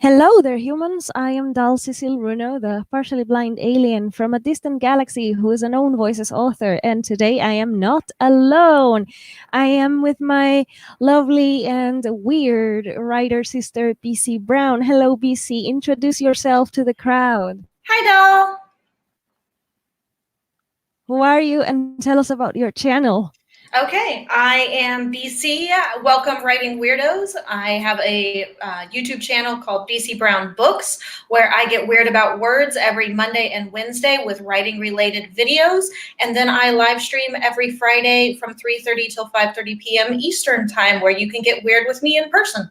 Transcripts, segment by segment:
Hello there, humans. I am Dal Cecil Runo, the partially blind alien from a distant galaxy who is a known voices author. And today I am not alone. I am with my lovely and weird writer sister, BC Brown. Hello, BC. Introduce yourself to the crowd. Hi, Doll. Who are you? And tell us about your channel. Okay, I am BC. Welcome, Writing Weirdos. I have a YouTube channel called BC Brown Books, where I get weird about words every Monday and Wednesday with writing-related videos, and then I live stream every Friday from 3:30 till 5:30 p.m. Eastern Time, where you can get weird with me in person.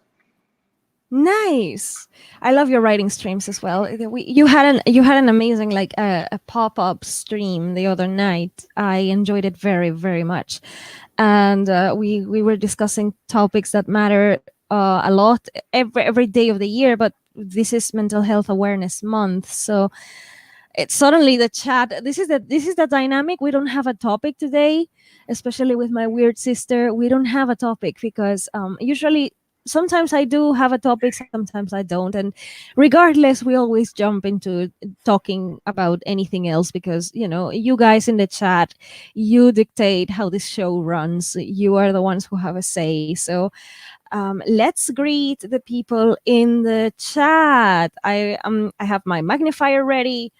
Nice. I love your writing streams as well. You had an amazing a pop-up stream the other night. I enjoyed it very, very much, and we were discussing topics that matter a lot every day of the year. But this is Mental Health Awareness Month, so it's suddenly the chat. This is the dynamic. We don't have a topic today, especially with my weird sister. We don't have a topic because usually sometimes I do have a topic, sometimes I don't. And regardless, we always jump into talking about anything else because, you guys in the chat, you dictate how this show runs. You are the ones who have a say. So let's greet the people in the chat. I have my magnifier ready.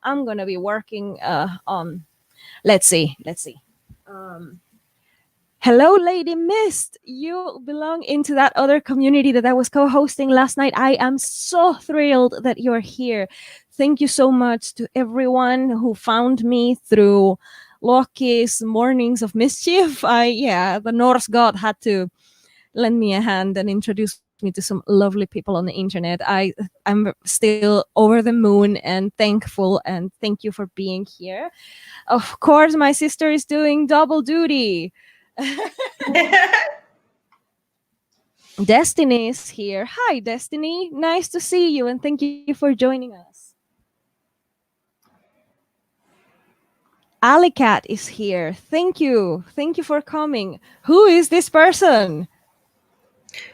I'm going to be working on, let's see. Hello, Lady Mist. You belong into that other community that I was co-hosting last night. I am so thrilled that you're here. Thank you so much to everyone who found me through Loki's Mornings of Mischief. The Norse god had to lend me a hand and introduce me to some lovely people on the internet. I'm still over the moon and thankful, and thank you for being here. Of course, my sister is doing double duty. Destiny is here. Hi, Destiny. Nice to see you, and thank you for joining us. Alicat is here. Thank you. Thank you for coming. Who is this person?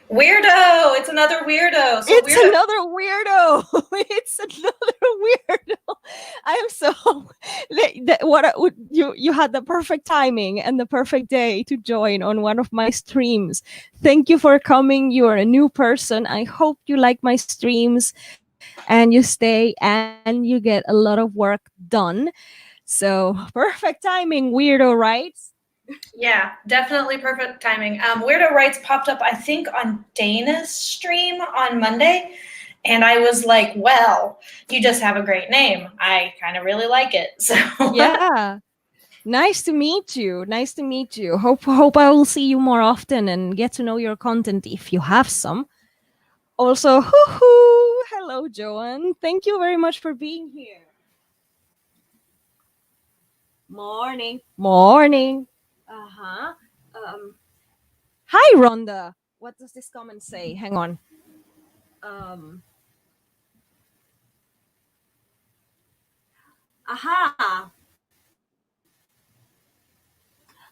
Weirdo! It's another weirdo. Another weirdo. It's another weirdo. I am so you had the perfect timing and the perfect day to join on one of my streams. Thank you for coming. You are a new person. I hope you like my streams and you stay and you get a lot of work done. So perfect timing, weirdo, right? Yeah, definitely perfect timing. Weirdo Writes popped up, I think, on Dana's stream on Monday. And I was like, well, you just have a great name. I kind of really like it. So yeah. Nice to meet you. Nice to meet you. Hope I will see you more often and get to know your content if you have some. Also, hello, Joanne. Thank you very much for being here. Morning. Uh-huh. Hi, Rhonda. What does this comment say? Hang on. Aha.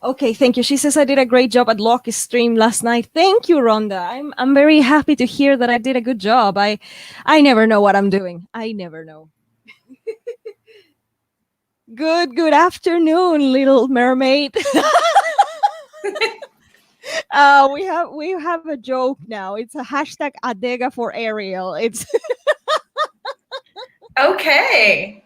Okay, thank you. She says I did a great job at Loki's stream last night. Thank you, Rhonda. I'm very happy to hear that I did a good job. I never know what I'm doing. I never know. Good afternoon, Little Mermaid. We have a joke now. It's a hashtag Adega for Ariel. It's okay.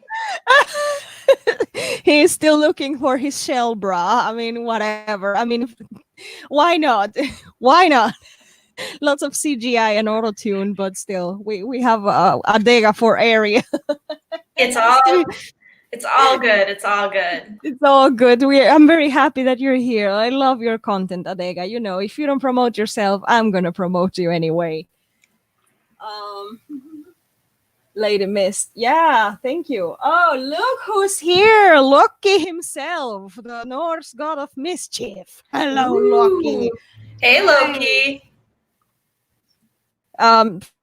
He's still looking for his shell bra. I mean, whatever. I mean, why not? Why not? Lots of CGI and auto tune, but still, we have Adega for Ariel. It's all good. It's all good. It's all good. I'm very happy that you're here. I love your content, Adega. You know, if you don't promote yourself, I'm gonna promote you anyway. Lady Mist. Yeah, thank you. Oh, look who's here. Loki himself, the Norse god of mischief. Hello, Loki. Hey, Loki.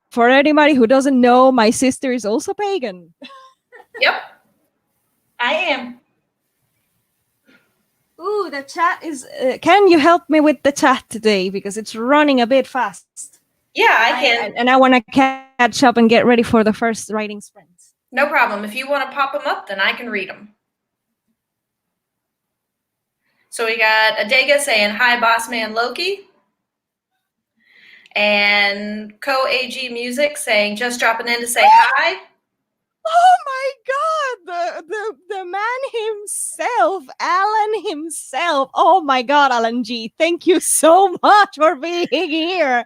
For anybody who doesn't know, my sister is also pagan. Yep. I am. Ooh, the chat is... can you help me with the chat today? Because it's running a bit fast. Yeah, I can. And I want to catch up and get ready for the first writing sprints. No problem. If you want to pop them up, then I can read them. So we got Adega saying, hi, boss man Loki. And Co-AG Music saying, just dropping in to say hi. Oh my God, the man himself, Alan himself. Oh my God, Alan G, thank you so much for being here.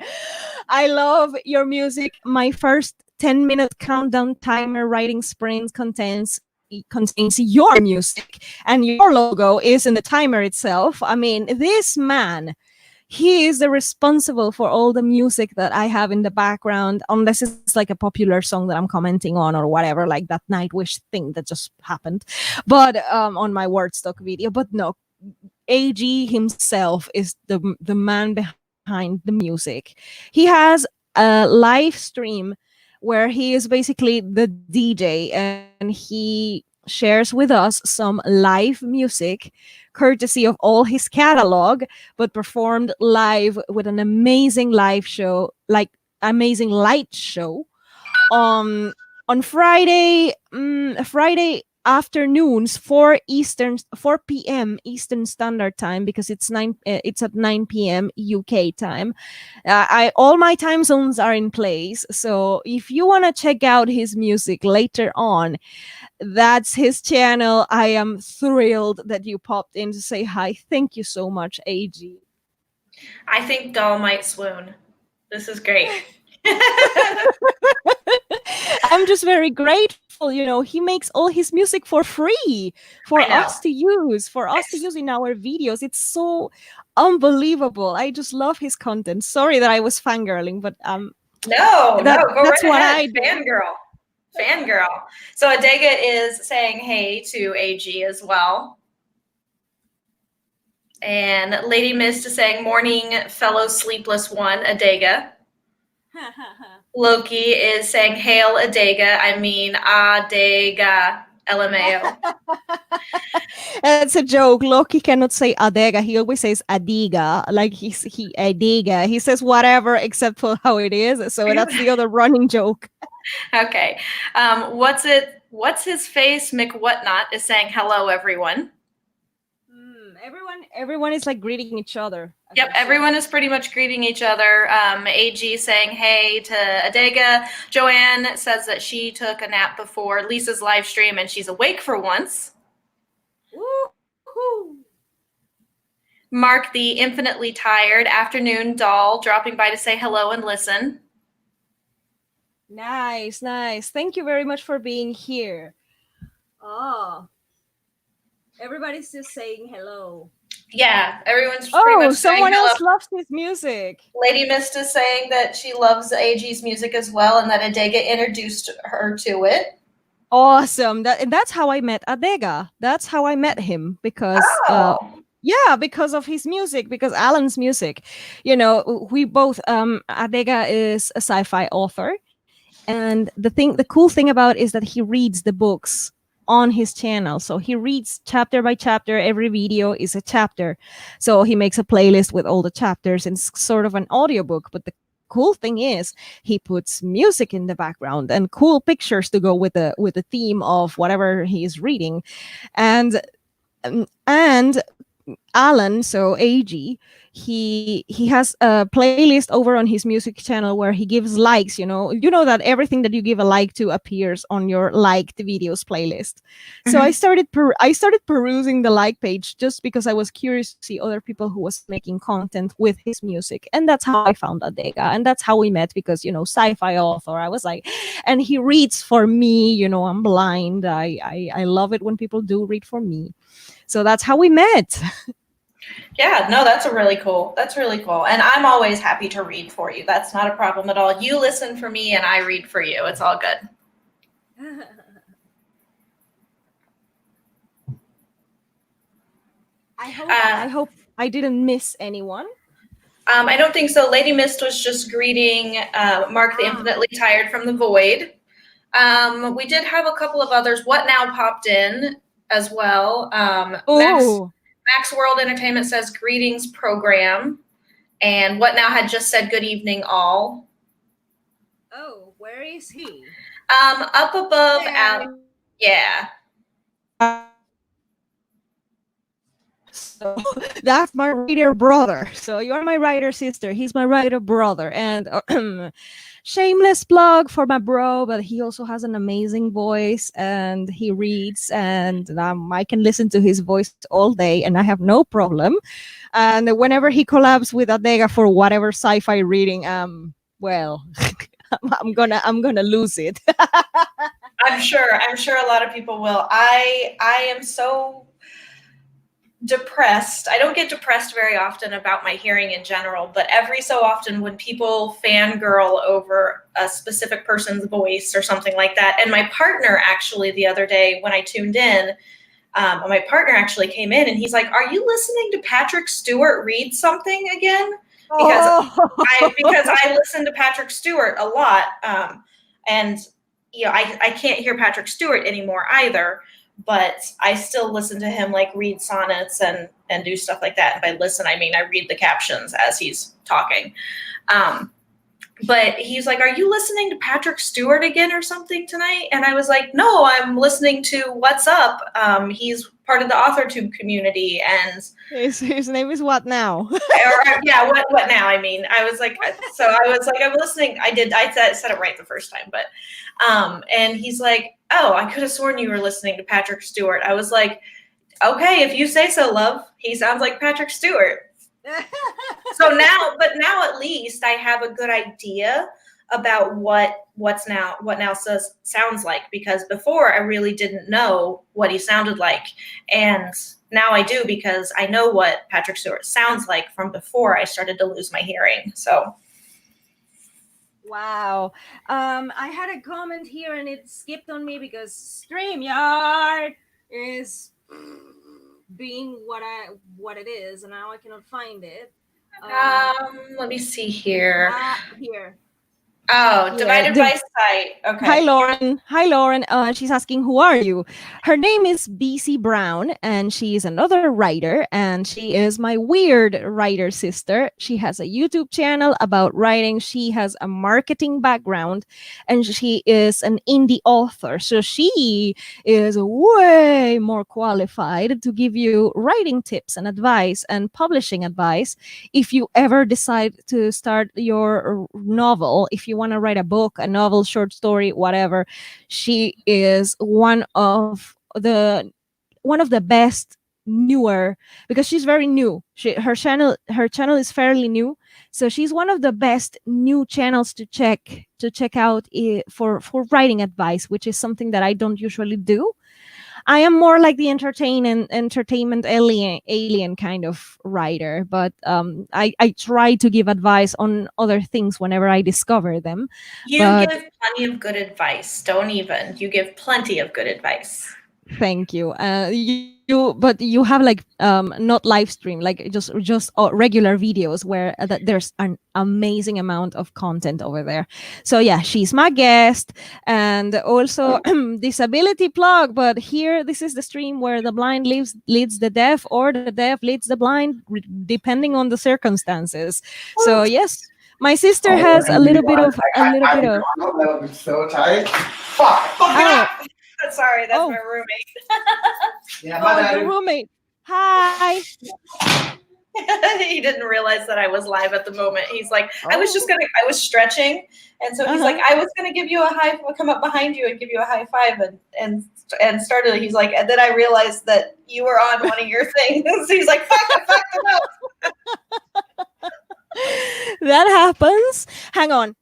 I love your music. My first 10-minute countdown timer writing sprint contains your music, and your logo is in the timer itself. I mean, this man, he is the responsible for all the music that I have in the background, unless it's like a popular song that I'm commenting on or whatever, like that Nightwish thing that just happened, but on my Wordstock video. But no, AG himself is the man behind the music. He has a live stream where he is basically the DJ, and he shares with us some live music courtesy of all his catalog, but performed live with an amazing live show, like amazing light show on Friday afternoons, 4 p.m. Eastern Standard Time, because it's at 9 p.m. UK time. I all my time zones are in place, so if you want to check out his music later on, that's his channel. I am thrilled that you popped in to say hi. Thank you so much, AG. I think Doll might swoon. This is great. I'm just very grateful. You know, he makes all his music for free for us to use, in our videos. It's so unbelievable. I just love his content. Sorry that I was fangirling, but no, go that's right what ahead. I do. Fangirl. So Adega is saying hey to AG as well. And Lady Mist is saying, morning, fellow sleepless one, Adega. Loki is saying, hail Adega. I mean, Adega, LMAO. It's a joke. Loki cannot say Adega. He always says Adiga. Like he Adiga. He says whatever except for how it is. So that's the other running joke. Okay. What's his face? McWhatnot is saying hello, everyone. Everyone is like greeting each other. Yep, everyone is pretty much greeting each other. AG saying hey to Adega. Joanne says that she took a nap before Lisa's live stream and she's awake for once. Woo-hoo. Mark the infinitely tired afternoon doll dropping by to say hello and listen. Nice. Thank you very much for being here. Oh, everybody's just saying hello. Yeah, everyone's pretty much saying someone hello. else loves his music. Lady Mist is saying that she loves AG's music as well, and that Adega introduced her to it. Awesome. That's how I met Adega. That's how I met him, because because of his music, because Alan's music. You know, we both Adega is a sci-fi author, and the cool thing about it is that he reads the books on his channel. So he reads chapter by chapter. Every video is a chapter. So he makes a playlist with all the chapters, and it's sort of an audiobook. But the cool thing is he puts music in the background and cool pictures to go with the theme of whatever he is reading. And Alan, so AG, he has a playlist over on his music channel where he gives likes. You know that everything that you give a like to appears on your liked videos playlist. So I started perusing the like page just because I was curious to see other people who was making content with his music, and that's how I found Adega, and that's how we met, because sci-fi author. I was like, and he reads for me. I'm blind. I love it when people do read for me. So that's how we met. Yeah, no, that's really cool. And I'm always happy to read for you. That's not a problem at all. You listen for me and I read for you. It's all good. I hope I didn't miss anyone. I don't think so. Lady Mist was just greeting Mark the Infinitely Tired from the Void. We did have a couple of others. What Now popped in as well. Max World Entertainment says greetings program, and What Now had just said good evening all. Oh, where is he? Up above, Yeah. yeah. So that's my writer brother. So you're my writer sister. He's my writer brother. And shameless plug for my bro, but he also has an amazing voice and he reads, and I can listen to his voice all day and I have no problem. And whenever he collabs with Adega for whatever sci-fi reading, well, I'm gonna lose it. I'm sure a lot of people will. I am so depressed. I don't get depressed very often about my hearing in general, but every so often when people fangirl over a specific person's voice or something like that, and my partner actually the other day when I tuned in, my partner actually came in and he's like, "Are you listening to Patrick Stewart read something again?" Because I listen to Patrick Stewart a lot, and I can't hear Patrick Stewart anymore either. But I still listen to him like read sonnets and do stuff like that. And by listen, I mean I read the captions as he's talking. But he's like, "Are you listening to Patrick Stewart again or something tonight?" And I was like, "No, I'm listening to What's Up." He's part of the AuthorTube community, and his name is what now? yeah, what now? I mean, I was like, I'm listening. I said it right the first time, but and he's like, "Oh, I could have sworn you were listening to Patrick Stewart." I was like, "Okay, if you say so, love. He sounds like Patrick Stewart." So now at least I have a good idea about what now sounds like, because before I really didn't know what he sounded like, and now I do because I know what Patrick Stewart sounds like from before I started to lose my hearing. So Wow. I had a comment here and it skipped on me because StreamYard is being what it is, and now I cannot find it. let me see here. Here. Oh, Divided by Sight. Okay. Hi, Lauren. Hi, Lauren. She's asking, who are you? Her name is BC Brown, and she is another writer, and she is my weird writer sister. She has a YouTube channel about writing. She has a marketing background, and she is an indie author. So she is way more qualified to give you writing tips and advice and publishing advice if you ever decide to start your novel, if you want to write a book, a novel, short story, whatever. She is one of the best newer, because she's very new. Her channel is fairly new, so she's one of the best new channels to check out for writing advice, which is something that I don't usually do. I am more like the entertainment alien kind of writer, but I try to give advice on other things whenever I discover them. You give plenty of good advice. You give plenty of good advice. Thank you. But you have like not live stream, like just regular videos where there's an amazing amount of content over there. So yeah, she's my guest, and also disability plug. But here, this is the stream where the blind leads the deaf, or the deaf leads the blind, depending on the circumstances. So yes. My sister has a little bit of. That would be so tight. Fuck. Sorry, that's my roommate. Yeah, your roommate. Hi. He didn't realize that I was live at the moment. He's like, I was stretching, and so he's like, I was gonna give you come up behind you and give you a high five, and started. He's like, and then I realized that you were on one of your things. He's like, fuck them up. That happens. Hang on.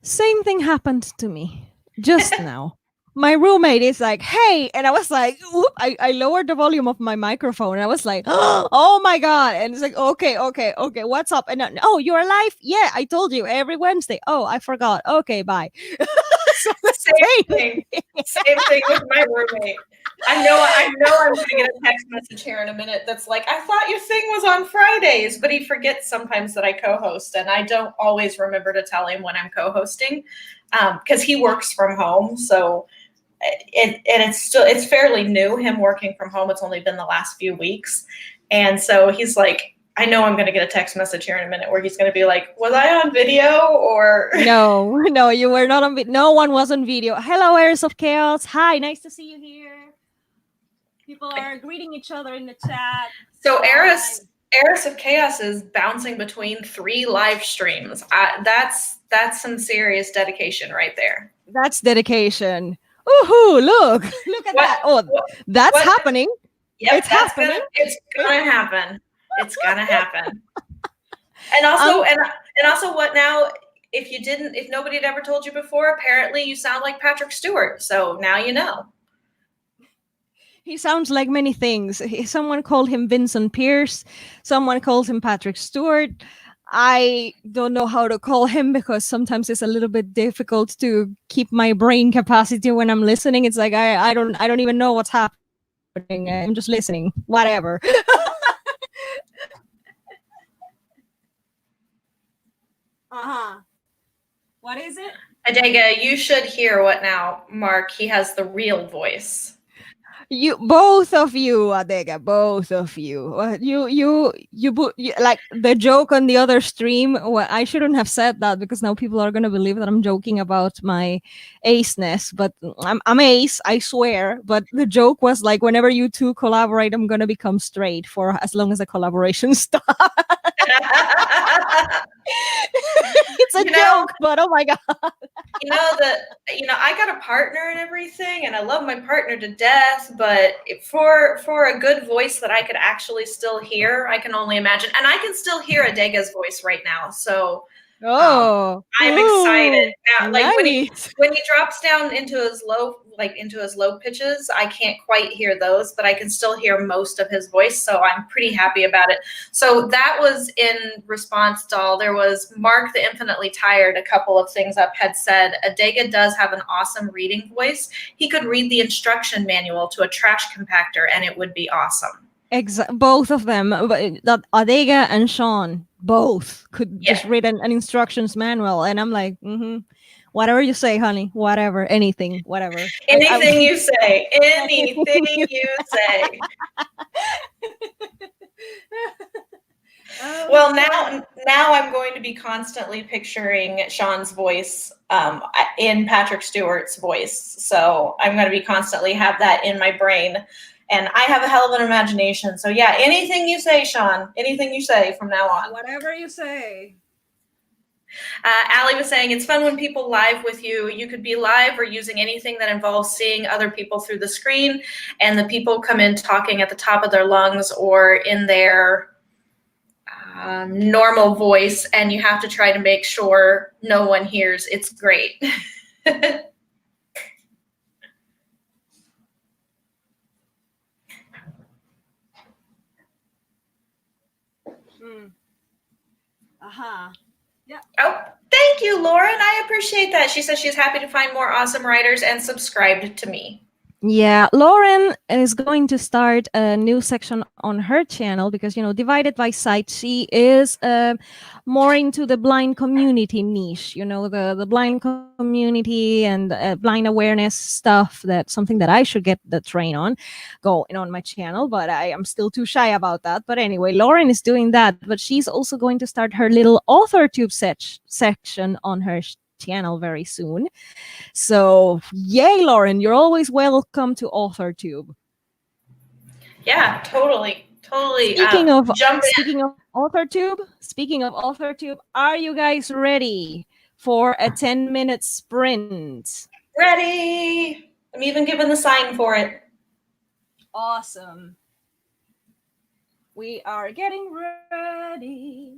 Same thing happened to me just now. My roommate is like, "Hey," and I was like, "Oop!" I lowered the volume of my microphone, and I was like, "Oh my god!" And it's like, "Okay, what's up?" And "Oh, you're live? Yeah, I told you every Wednesday." "Oh, I forgot. Okay, bye." So same thing with my roommate. I know I'm going to get a text message here in a minute that's like, "I thought your thing was on Fridays," but he forgets sometimes that I co-host, and I don't always remember to tell him when I'm co-hosting because he works from home. So it's fairly new, him working from home. It's only been the last few weeks. And so he's like, I know I'm going to get a text message here in a minute where he's going to be like, was I on video or? No, you were not on video. No one was on video. Hello, Heirs of Chaos. Hi, nice to see you here. People are greeting each other in the chat. So Eris of Chaos is bouncing between 3 live streams. That's some serious dedication right there. That's dedication. Ooh, look at that. Oh, that's happening. Yep, it's happening. It's gonna happen. It's gonna happen. And also, and also, what now? If nobody had ever told you before, apparently you sound like Patrick Stewart. So now you know. He sounds like many things. Someone called him Vincent Pierce. Someone calls him Patrick Stewart. I don't know how to call him because sometimes it's a little bit difficult to keep my brain capacity when I'm listening. It's like I don't even know what's happening. I'm just listening. Whatever. What is it? Adega, you should hear what now, Mark. He has the real voice. You both of you, Adega, both of you. You like the joke on the other stream. Well, I shouldn't have said that because now people are gonna believe that I'm joking about my aceness. But I'm ace, I swear. But the joke was like, whenever you two collaborate, I'm gonna become straight for as long as the collaboration starts. It's a joke, but oh my god. I got a partner and everything, and I love my partner to death, but for a good voice that I could actually still hear, I can only imagine. And I can still hear Adega's voice right now, so I'm excited. Now, like nice. when he drops down into his low pitches, I can't quite hear those, but I can still hear most of his voice, so I'm pretty happy about it. So that was in response, Doll. There was Mark the Infinitely Tired, a couple of things up had said, Adega does have an awesome reading voice. He could read the instruction manual to a trash compactor and it would be awesome. Both of them, that Adega and Sean both could just read an instructions manual, and I'm like, whatever you say, honey, whatever, anything, whatever. Anything you say, anything you say. Well, now I'm going to be constantly picturing Sean's voice in Patrick Stewart's voice, so I'm going to be constantly have that in my brain. And I have a hell of an imagination. So yeah, anything you say, Sean, anything you say from now on. Whatever you say. Allie was saying, it's fun when people live with you. You could be live or using anything that involves seeing other people through the screen, and the people come in talking at the top of their lungs or in their normal voice, and you have to try to make sure no one hears. It's great. Yeah. Oh, thank you, Lauren. I appreciate that. She says she's happy to find more awesome writers and subscribed to me. Yeah, Lauren is going to start a new section on her channel because, Divided by Sight, she is more into the blind community niche, the blind community and blind awareness stuff. That's something that I should get the train on going on my channel, but I am still too shy about that. But anyway, Lauren is doing that, but she's also going to start her little AuthorTube section on her channel very soon. So yay, Lauren, you're always welcome to AuthorTube. Yeah, totally. Speaking of AuthorTube, are you guys ready for a 10-minute sprint? Ready. I'm even given the sign for it. Awesome. We are getting ready.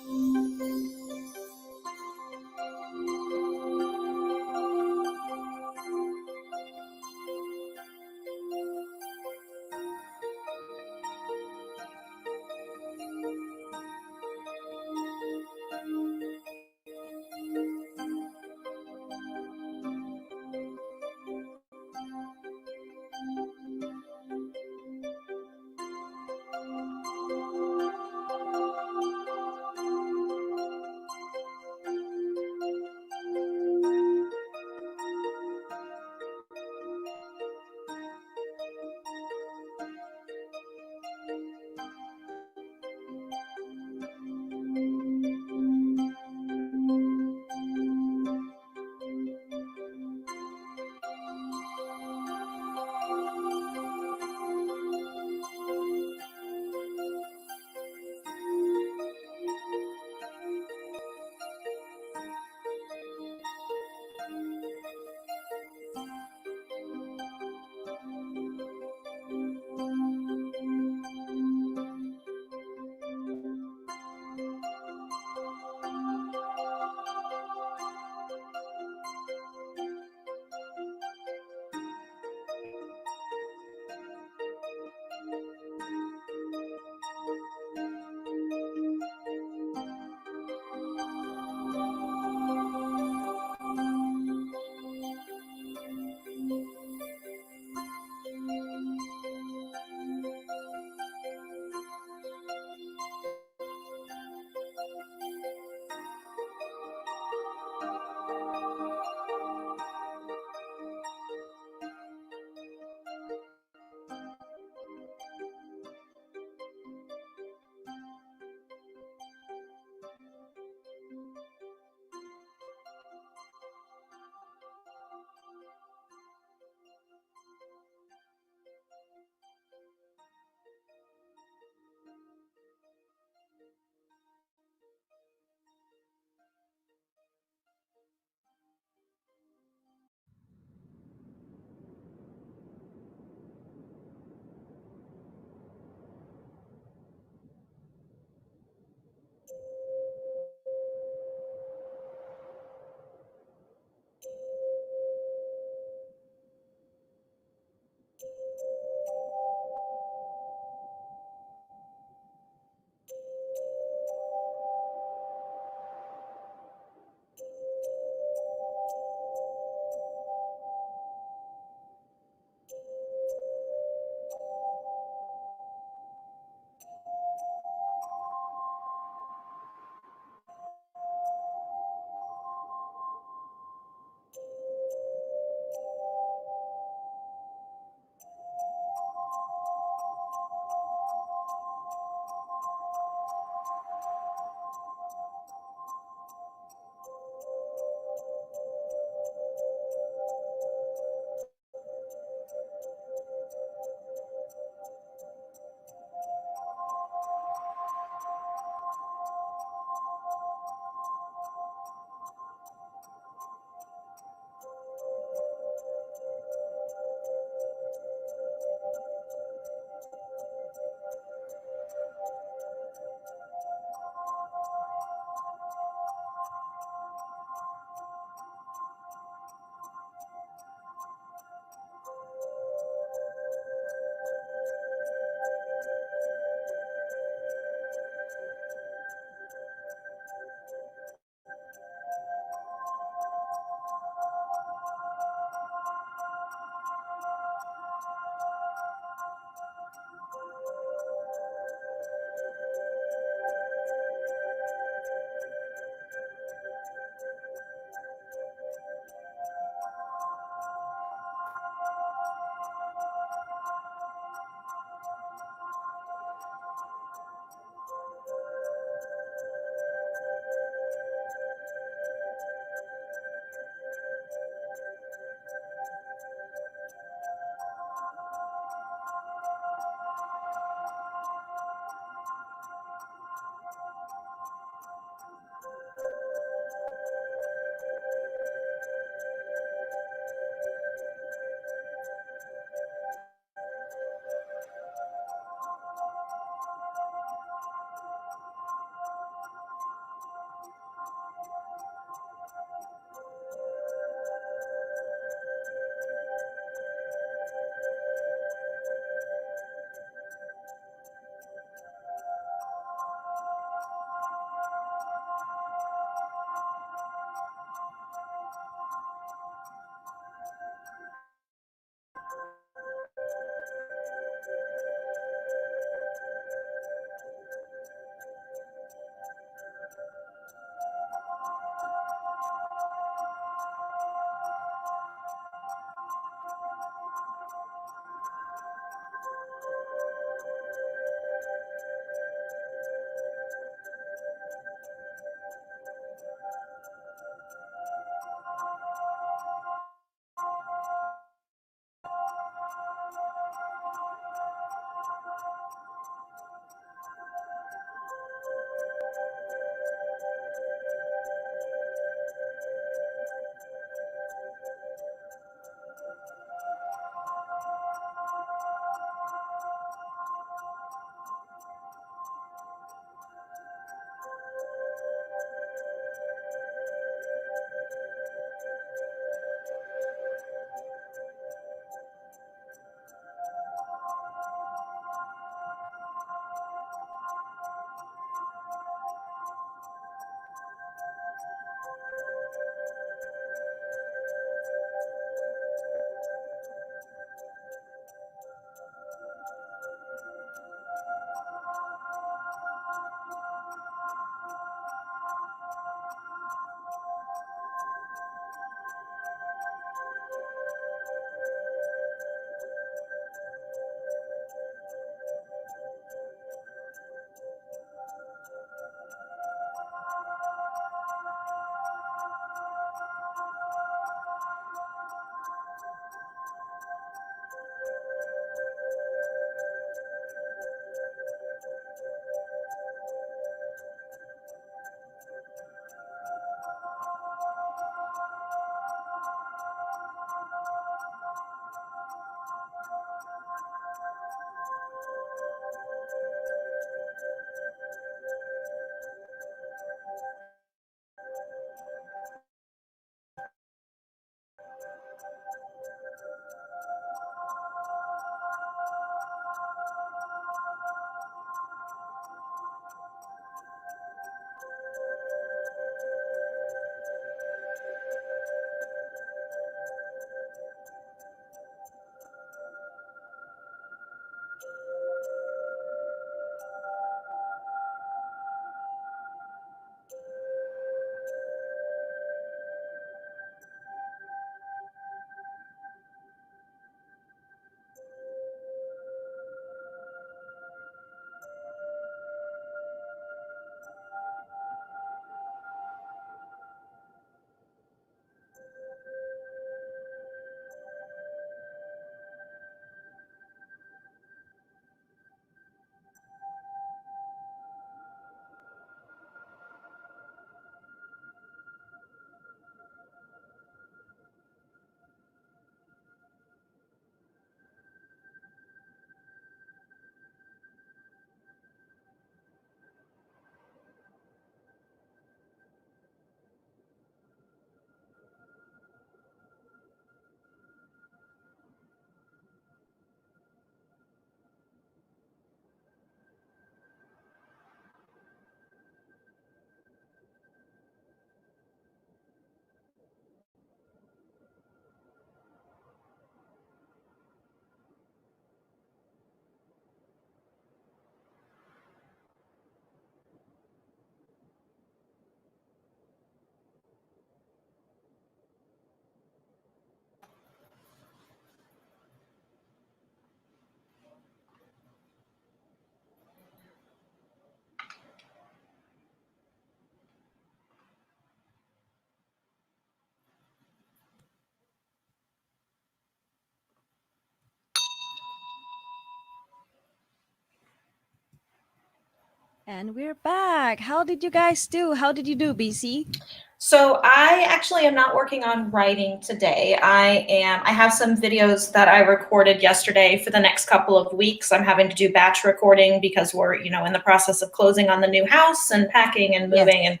And we're back. How did you guys do? How did you do, BC? So I actually am not working on writing today. I have some videos that I recorded yesterday for the next couple of weeks. I'm having to do batch recording because we're, in the process of closing on the new house and packing and moving. Yes. And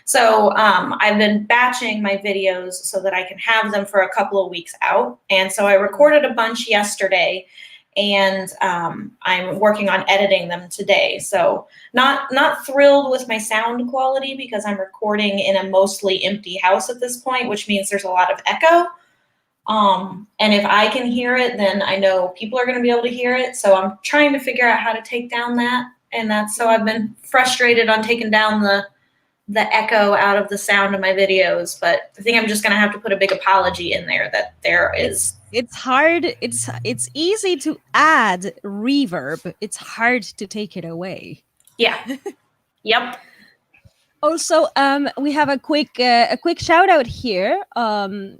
so I've been batching my videos so that I can have them for a couple of weeks out. And so I recorded a bunch yesterday, and I'm working on editing them today. So not thrilled with my sound quality because I'm recording in a mostly empty house at this point, which means there's a lot of echo. And if I can hear it, then I know people are going to be able to hear it. So I'm trying to figure out how to take down that. And that's so I've been frustrated on taking down the echo out of the sound of my videos, but I think I'm just going to have to put a big apology in there that there is. It's hard. It's easy to add reverb. It's hard to take it away. Yeah. Yep. Also, we have a quick shout out here.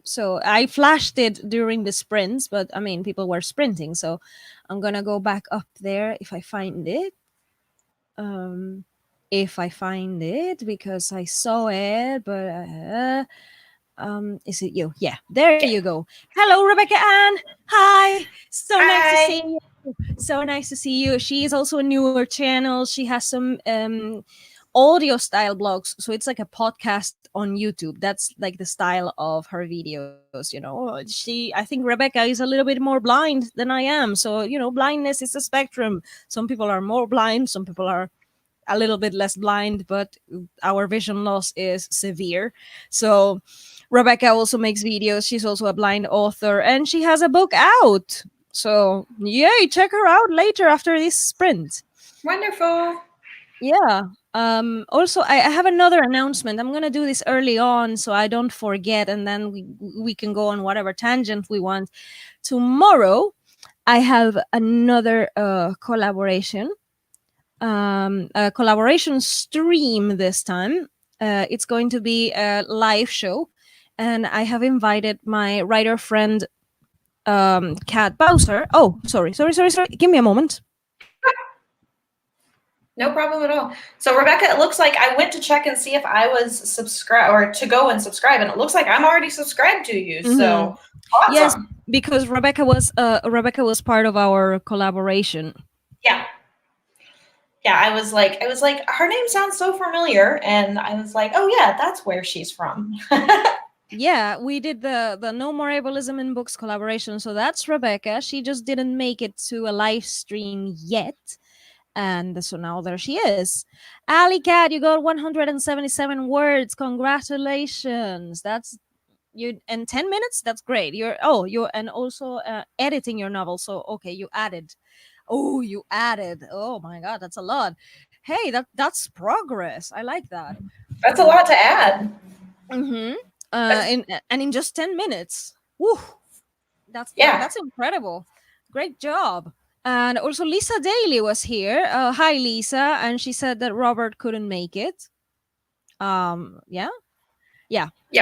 So I flashed it during the sprints, but I mean, people were sprinting, so I'm gonna go back up there if I find it. Because I saw it, but is it you? Yeah, there you go. Hello, Rebecca Ann. Hi. So nice to see you. So nice to see you. She is also a newer channel. She has some audio style blogs, so it's like a podcast on YouTube. That's like the style of her videos. I think Rebecca is a little bit more blind than I am, so blindness is a spectrum. Some people are more blind, some people are a little bit less blind, but our vision loss is severe. So Rebecca also makes videos. She's also a blind author, and she has a book out. So yay, check her out later after this sprint. Wonderful. Yeah. Also, I have another announcement. I'm gonna do this early on so I don't forget, and then we can go on whatever tangent we want. Tomorrow, I have another collaboration. A collaboration stream this time. It's going to be a live show, and I have invited my writer friend, Kat Bowser. Oh, sorry. Give me a moment. No problem at all. So Rebecca, it looks like I went to check and see if I was subscribed or to go and subscribe, and it looks like I'm already subscribed to you. Mm-hmm. So awesome. Yes, because Rebecca was part of our collaboration. Yeah. Yeah, I was like, her name sounds so familiar, and I was like, oh yeah, that's where she's from. Yeah, we did the No More Ableism in Books collaboration, so that's Rebecca. She just didn't make it to a live stream yet, and so now there she is. Ali Cat, you got 177 words. Congratulations! That's you in 10 minutes. That's great. You're and also editing your novel. So okay, you added. Oh, you added. Oh my God, that's a lot. Hey, that's progress. I like that. That's a lot to add. Mm-hmm. In just 10 minutes. Woo! That's incredible. Great job. And also Lisa Daly was here. Hi, Lisa. And she said that Robert couldn't make it. Yeah.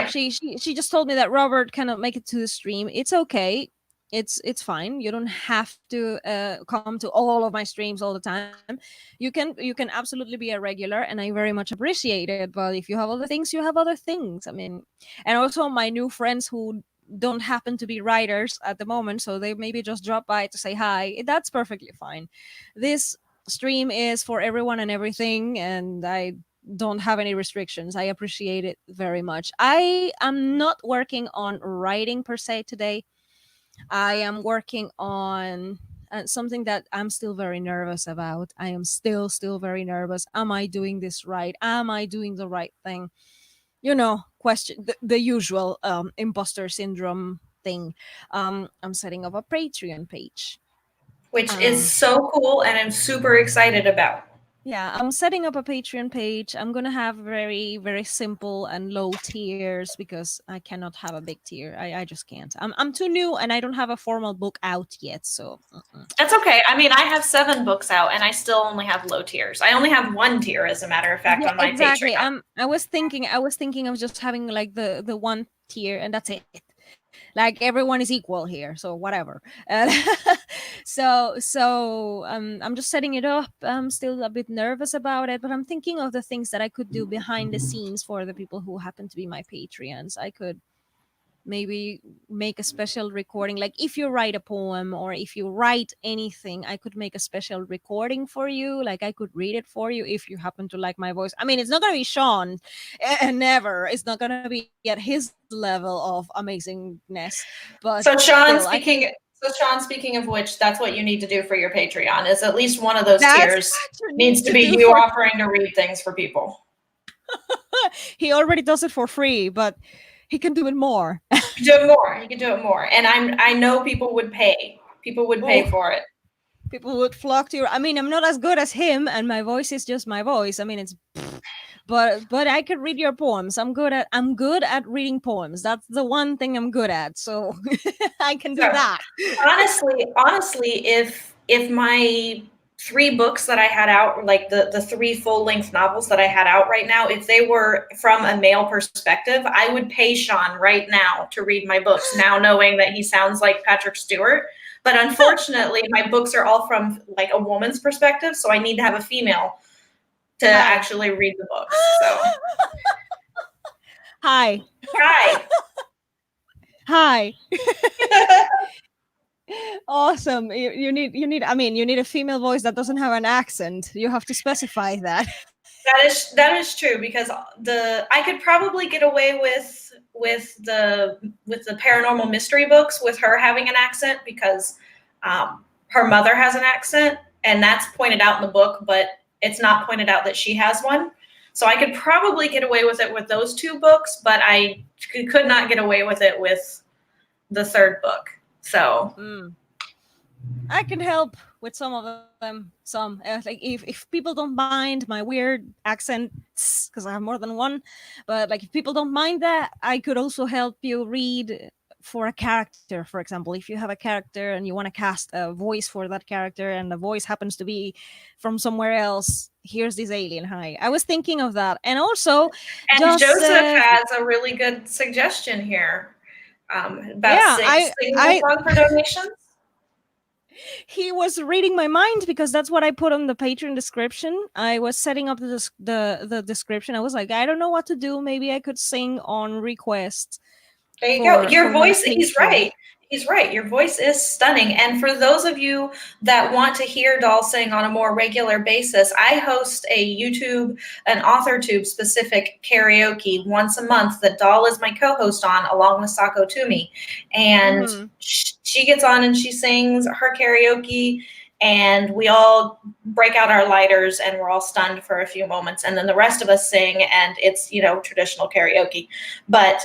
She just told me that Robert cannot make it to the stream. It's okay. It's fine. You don't have to come to all of my streams all the time. You can absolutely be a regular, and I very much appreciate it. But if you have other things, you have other things. I mean, and also my new friends who don't happen to be writers at the moment, so they maybe just drop by to say hi. That's perfectly fine. This stream is for everyone and everything, and I don't have any restrictions. I appreciate it very much. I am not working on writing per se today. I am working on something that I'm still very nervous about. I am still very nervous. Am I doing this right? Am I doing the right thing? Question the usual imposter syndrome thing. I'm setting up a Patreon page, which is so cool, and I'm super excited about. Yeah, I'm setting up a Patreon page. I'm going to have very, very simple and low tiers because I cannot have a big tier. I just can't. I'm too new, and I don't have a formal book out yet. So That's okay. I mean, I have 7 books out, and I still only have low tiers. I only have 1 tier, as a matter of fact, on my Patreon. I was thinking of just having like the 1 tier, and that's it. like everyone is equal here, so whatever. And I'm just setting it up. I'm still a bit nervous about it, but I'm thinking of the things that I could do behind the scenes for the people who happen to be my Patreons. I could maybe make a special recording, like if you write a poem or if you write anything, I could make a special recording for you, like I could read it for you if you happen to like my voice. I mean, it's not going to be Sean, and never, it's not going to be at his level of amazingness, but So Sean, still, I can. speaking of which, that's what you need to do for your Patreon, is at least one of those That's tiers what you needs need to to be do you for- offering to read things for people. He already does it for free, but he can do it more. You can do it more. You can do it more. And I know people would pay. People would pay Oh. for it. People would flock to your. I mean, I'm not as good as him, and my voice is just my voice. I mean, it's but I could read your poems. I'm good at reading poems. That's the one thing I'm good at. So I can do So, that. honestly, if my 3 books that I had out, like the 3 full-length novels that I had out right now, if they were from a male perspective, I would pay Sean right now to read my books, now knowing that he sounds like Patrick Stewart. But unfortunately, my books are all from like a woman's perspective, so I need to have a female to actually read the books. So Hi. Hi. Awesome. You need. I mean, you need a female voice that doesn't have an accent. You have to specify that. That is true, because I could probably get away with the paranormal mystery books with her having an accent, because her mother has an accent, and that's pointed out in the book, but it's not pointed out that she has one. So I could probably get away with it with those 2 books, but I could not get away with it with the 3rd book. So I can help with some of them. Some like if people don't mind my weird accents, because I have more than one, but like if people don't mind that, I could also help you read for a character. For example, if you have a character and you want to cast a voice for that character, and the voice happens to be from somewhere else, here's this alien. Hi, I was thinking of that, and also, and Joseph has a really good suggestion here about singing song for donations. He was reading my mind, because that's what I put on the Patreon description. I was setting up the description. I was like, I don't know what to do. Maybe I could sing on request. There you go. Your voice, he's right. He's right. Your voice is stunning. And for those of you that want to hear Doll sing on a more regular basis, I host an AuthorTube specific karaoke once a month that Doll is my co-host on, along with Sako Toomey. And she gets on and she sings her karaoke, and we all break out our lighters and we're all stunned for a few moments. And then the rest of us sing, and it's, traditional karaoke. But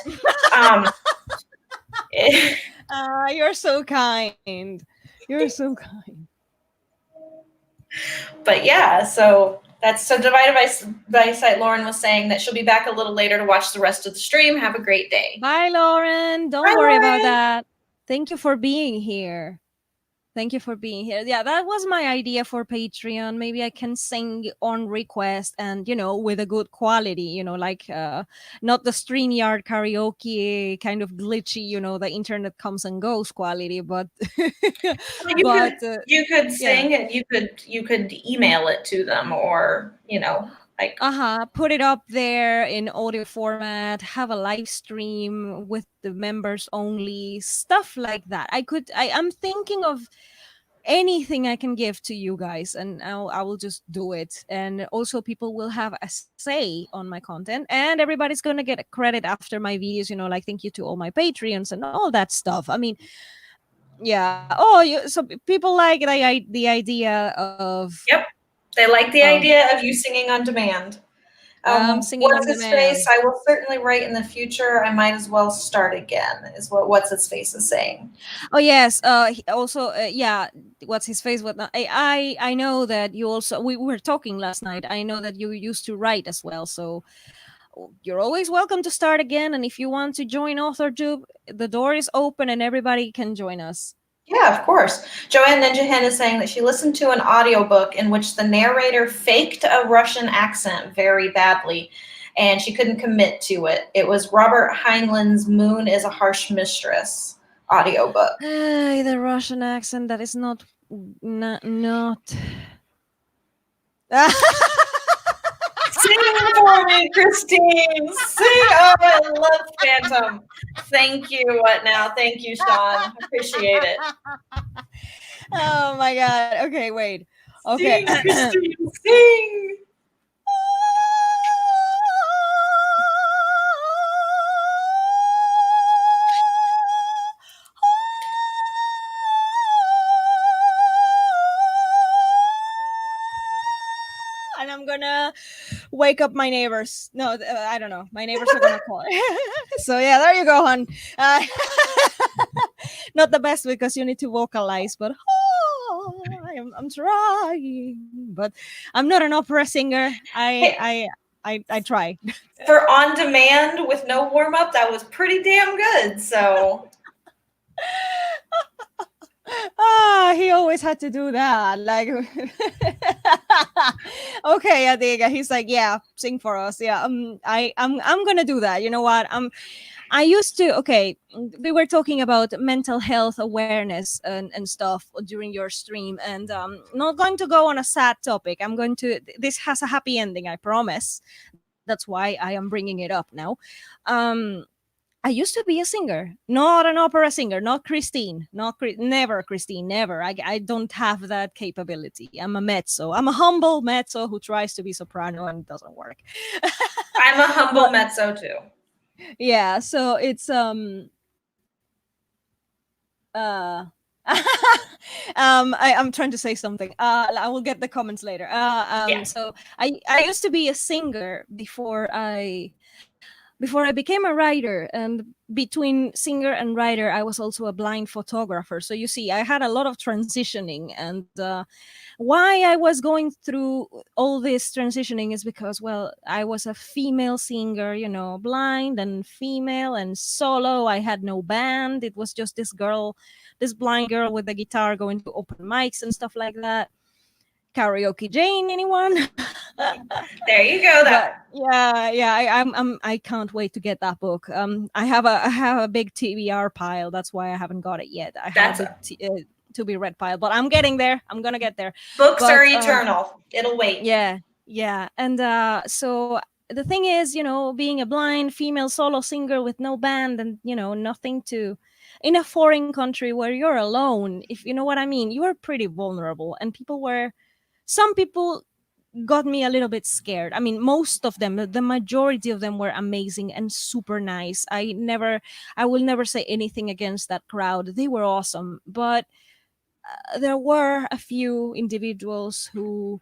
you're so kind. You're so kind. But yeah, so Divided by Sight. Lauren was saying that she'll be back a little later to watch the rest of the stream. Have a great day. Bye, Lauren. Don't worry about that. Thank you for being here. Yeah, that was my idea for Patreon. Maybe I can sing on request, and with a good quality, like not the StreamYard karaoke kind of glitchy, the internet comes and goes quality, but you could sing and you could email it to them, or put it up there in audio format, have a live stream with the members only, stuff like that. I'm thinking of anything I can give to you guys, and I will just do it. And also, people will have a say on my content, and everybody's gonna get a credit after my videos, like thank you to all my Patreons and all that stuff. I mean, yeah. So people like the idea of... Yep, they like the idea of you singing on demand. Singing What's on Its demand. Face? I will certainly write in the future. I might as well start again, is what What's Its Face is saying. Oh yes. Also, What's his face? What? I know that you also. We were talking last night. I know that you used to write as well. So you're always welcome to start again. And if you want to join AuthorTube, the door is open and everybody can join us. Yeah, of course. Joanne Ninja Hen is saying that she listened to an audiobook in which the narrator faked a Russian accent very badly. and she couldn't commit to it. It was Robert Heinlein's Moon is a Harsh Mistress audiobook. The Russian accent that is not. Sing for me, Christine. Sing. Oh, I love Phantom. Thank you. What now? Thank you, Sean. Appreciate it. Oh my god. Okay, wait. Okay. Sing, Christine, sing. And I'm gonna wake up my neighbors. No, I don't know. My neighbors are gonna call. So yeah, there you go, hon. Not the best because you need to vocalize, but I'm trying. But I'm not an opera singer. I try. For on demand with no warm up, that was pretty damn good. So. He always had to do that. Like, okay, Adiga. He's like, yeah, sing for us. Yeah, I'm gonna do that. You know what? I used to. Okay, we were talking about mental health awareness and stuff during your stream, and not going to go on a sad topic. I'm going to. This has a happy ending, I promise. That's why I am bringing it up now. I used to be a singer, not an opera singer, not Christine, never Christine, never. I don't have that capability. I'm a mezzo. I'm a humble mezzo who tries to be soprano and it doesn't work. I'm a humble mezzo too. Yeah, so it's I'm trying to say something. I will get the comments later. Yeah. So I used to be a singer before I became a writer, and between singer and writer, I was also a blind photographer. So you see, I had a lot of transitioning, and why I was going through all this transitioning is because, well, I was a female singer, you know, blind and female and solo. I had no band. It was just this blind girl with a guitar going to open mics and stuff like that. Karaoke Jane, anyone? There you go. I can't wait to get that book. I have a big TBR pile. That's why I haven't got it yet. I have a big to be read pile, but I'm getting there. I'm gonna get there. Books are eternal. It'll wait. Yeah. And so the thing is, you know, being a blind female solo singer with no band and, you know, nothing to, in a foreign country where you're alone, if you know what I mean, you are pretty vulnerable. And some people got me a little bit scared. I mean, most of them, the majority of them were amazing and super nice. I will never say anything against that crowd. They were awesome. But there were a few individuals who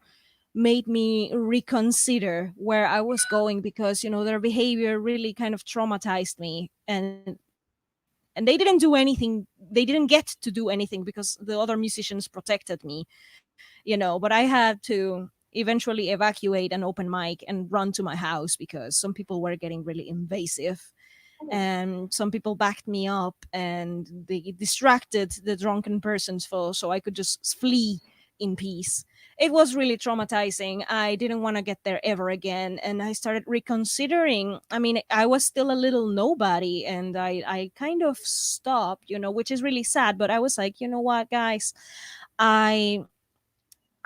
made me reconsider where I was going because, you know, their behavior really kind of traumatized me. And they didn't do anything. They didn't get to do anything because the other musicians protected me, you know, but I had to eventually evacuate an open mic and run to my house because some people were getting really invasive and some people backed me up and they distracted the drunken persons so I could just flee in peace. It was really traumatizing. I didn't want to get there ever again, and I started reconsidering. I mean, I was still a little nobody, and I kind of stopped, you know, which is really sad, but I was like, you know what, guys, I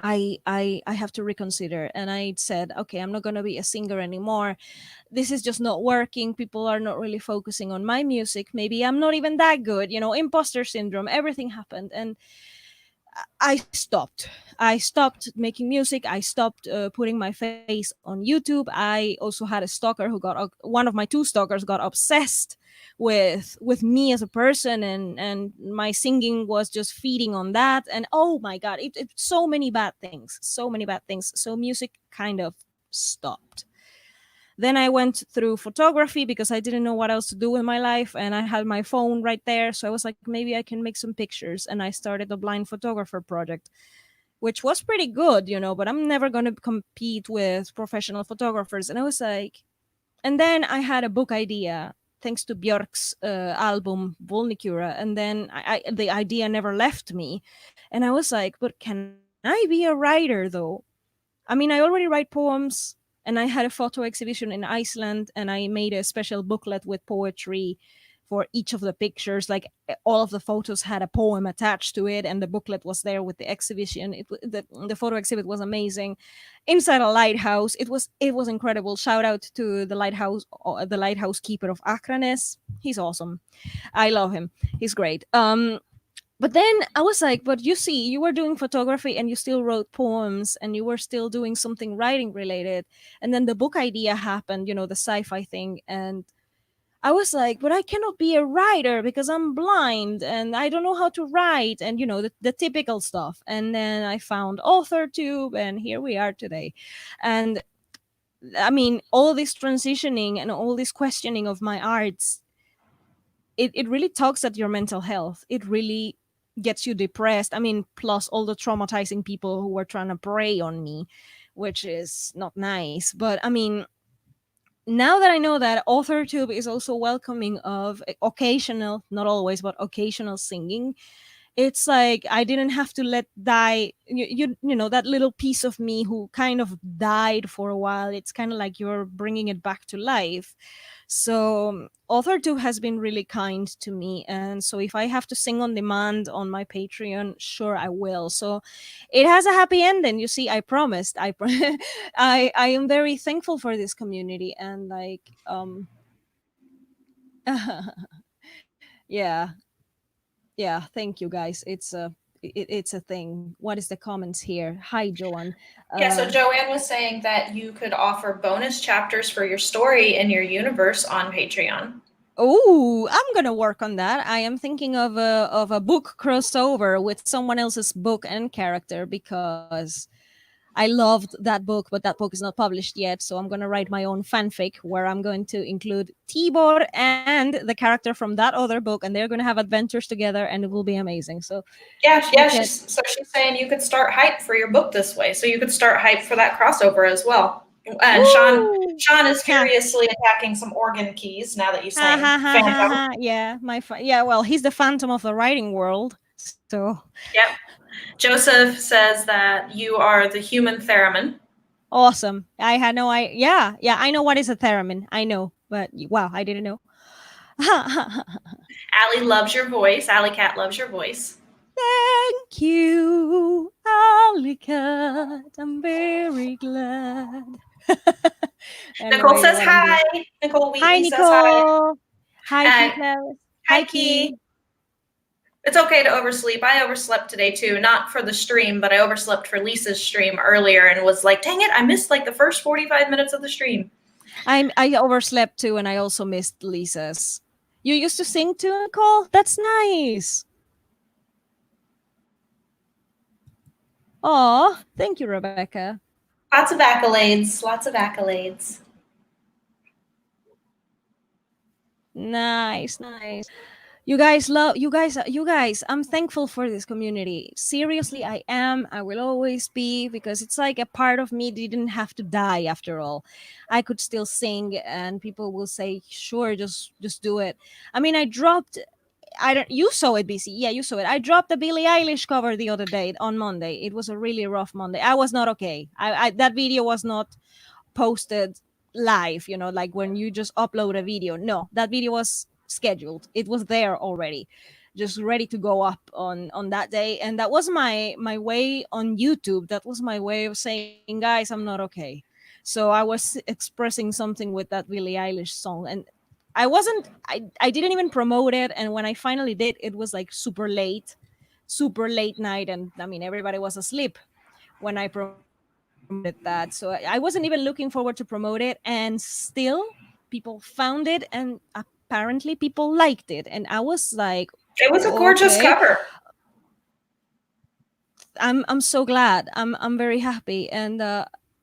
have to reconsider. And I said, okay, I'm not going to be a singer anymore. This is just not working. People are not really focusing on my music. Maybe I'm not even that good, you know, imposter syndrome, everything happened. And I stopped making music. I stopped putting my face on YouTube. I also had a stalker one of my two stalkers got obsessed with me as a person, and my singing was just feeding on that. And oh my god, so many bad things. So music kind of stopped. Then I went through photography because I didn't know what else to do with my life, and I had my phone right there. So I was like, maybe I can make some pictures, and I started a blind photographer project, which was pretty good, you know, but I'm never going to compete with professional photographers. And I was like, and then I had a book idea thanks to Björk's album Volnicura, and then the idea never left me. And I was like, but can I be a writer though? I mean, I already write poems. And I had a photo exhibition in Iceland, and I made a special booklet with poetry for each of the pictures. Like all of the photos had a poem attached to it, and the booklet was there with the exhibition. The photo exhibit was amazing, inside a lighthouse. It was incredible. Shout out to the lighthouse keeper of Akranes. He's awesome. I love him. He's great. But then I was like, but you see, you were doing photography and you still wrote poems and you were still doing something writing related. And then the book idea happened, the sci-fi thing. And I was like, but I cannot be a writer because I'm blind and I don't know how to write and, the typical stuff. And then I found AuthorTube, and here we are today. And I mean, all this transitioning and all this questioning of my arts, it really tugs at your mental health. It really gets you depressed. I mean, plus all the traumatizing people who were trying to prey on me, which is not nice. But I mean, now that I know that AuthorTube is also welcoming of occasional, not always, but occasional singing, it's like I didn't have to let die that little piece of me who kind of died for a while. It's kind of like you're bringing it back to life. So AuthorTube has been really kind to me, and so if I have to sing on demand on my Patreon, sure, I will. So it has a happy ending. You see, I promised. I am very thankful for this community, and like yeah, yeah, thank you guys. It's a thing. What is the comments here? Hi, Joanne. Yeah, so Joanne was saying that you could offer bonus chapters for your story in your universe on Patreon. Oh, I'm gonna work on that. I am thinking of a book crossover with someone else's book and character, because I loved that book, but that book is not published yet. So I'm gonna write my own fanfic where I'm going to include Tibor and the character from that other book, and they're gonna have adventures together, and it will be amazing. So yeah, she's saying you could start hype for your book this way. So you could start hype for that crossover as well. And Sean is furiously attacking some organ keys now that you say Phantom. Yeah, well, he's the Phantom of the writing world. So Yep. Joseph says that you are the human theremin. Awesome. I had no idea. Yeah, I know what is a theremin. I know, but wow, I didn't know. Allie loves your voice. Alley Cat loves your voice. Thank you, Alley Cat. I'm very glad. Anyway, Nicole says hi. Nicole Wheatley says hi. Hi, Key. It's okay to oversleep. I overslept today too, not for the stream, but I overslept for Lisa's stream earlier and was like, dang it, I missed like the first 45 minutes of the stream. I overslept too, and I also missed Lisa's. You used to sing too, Nicole? That's nice. Oh, thank you, Rebecca. Lots of accolades. Lots of accolades. Nice. You guys, I'm thankful for this community. Seriously, I am. I will always be, because it's like a part of me didn't have to die after all. I could still sing, and people will say, sure, just do it. I mean, you saw it, BC. Yeah, you saw it. I dropped a Billie Eilish cover the other day on Monday. It was a really rough Monday. I was not okay. That video was not posted live, like when you just upload a video. No, that video was scheduled. It was there already, just ready to go up on that day. And that was my way on YouTube. That was my way of saying, guys, I'm not okay. So I was expressing something with that Billie Eilish song, and I didn't even promote it. And when I finally did, it was like super late night, and I mean, everybody was asleep when I promoted that. So I wasn't even looking forward to promote it, and still people found it, and apparently people liked it. And I was like, it was a gorgeous cover. I'm so glad. I'm very happy, and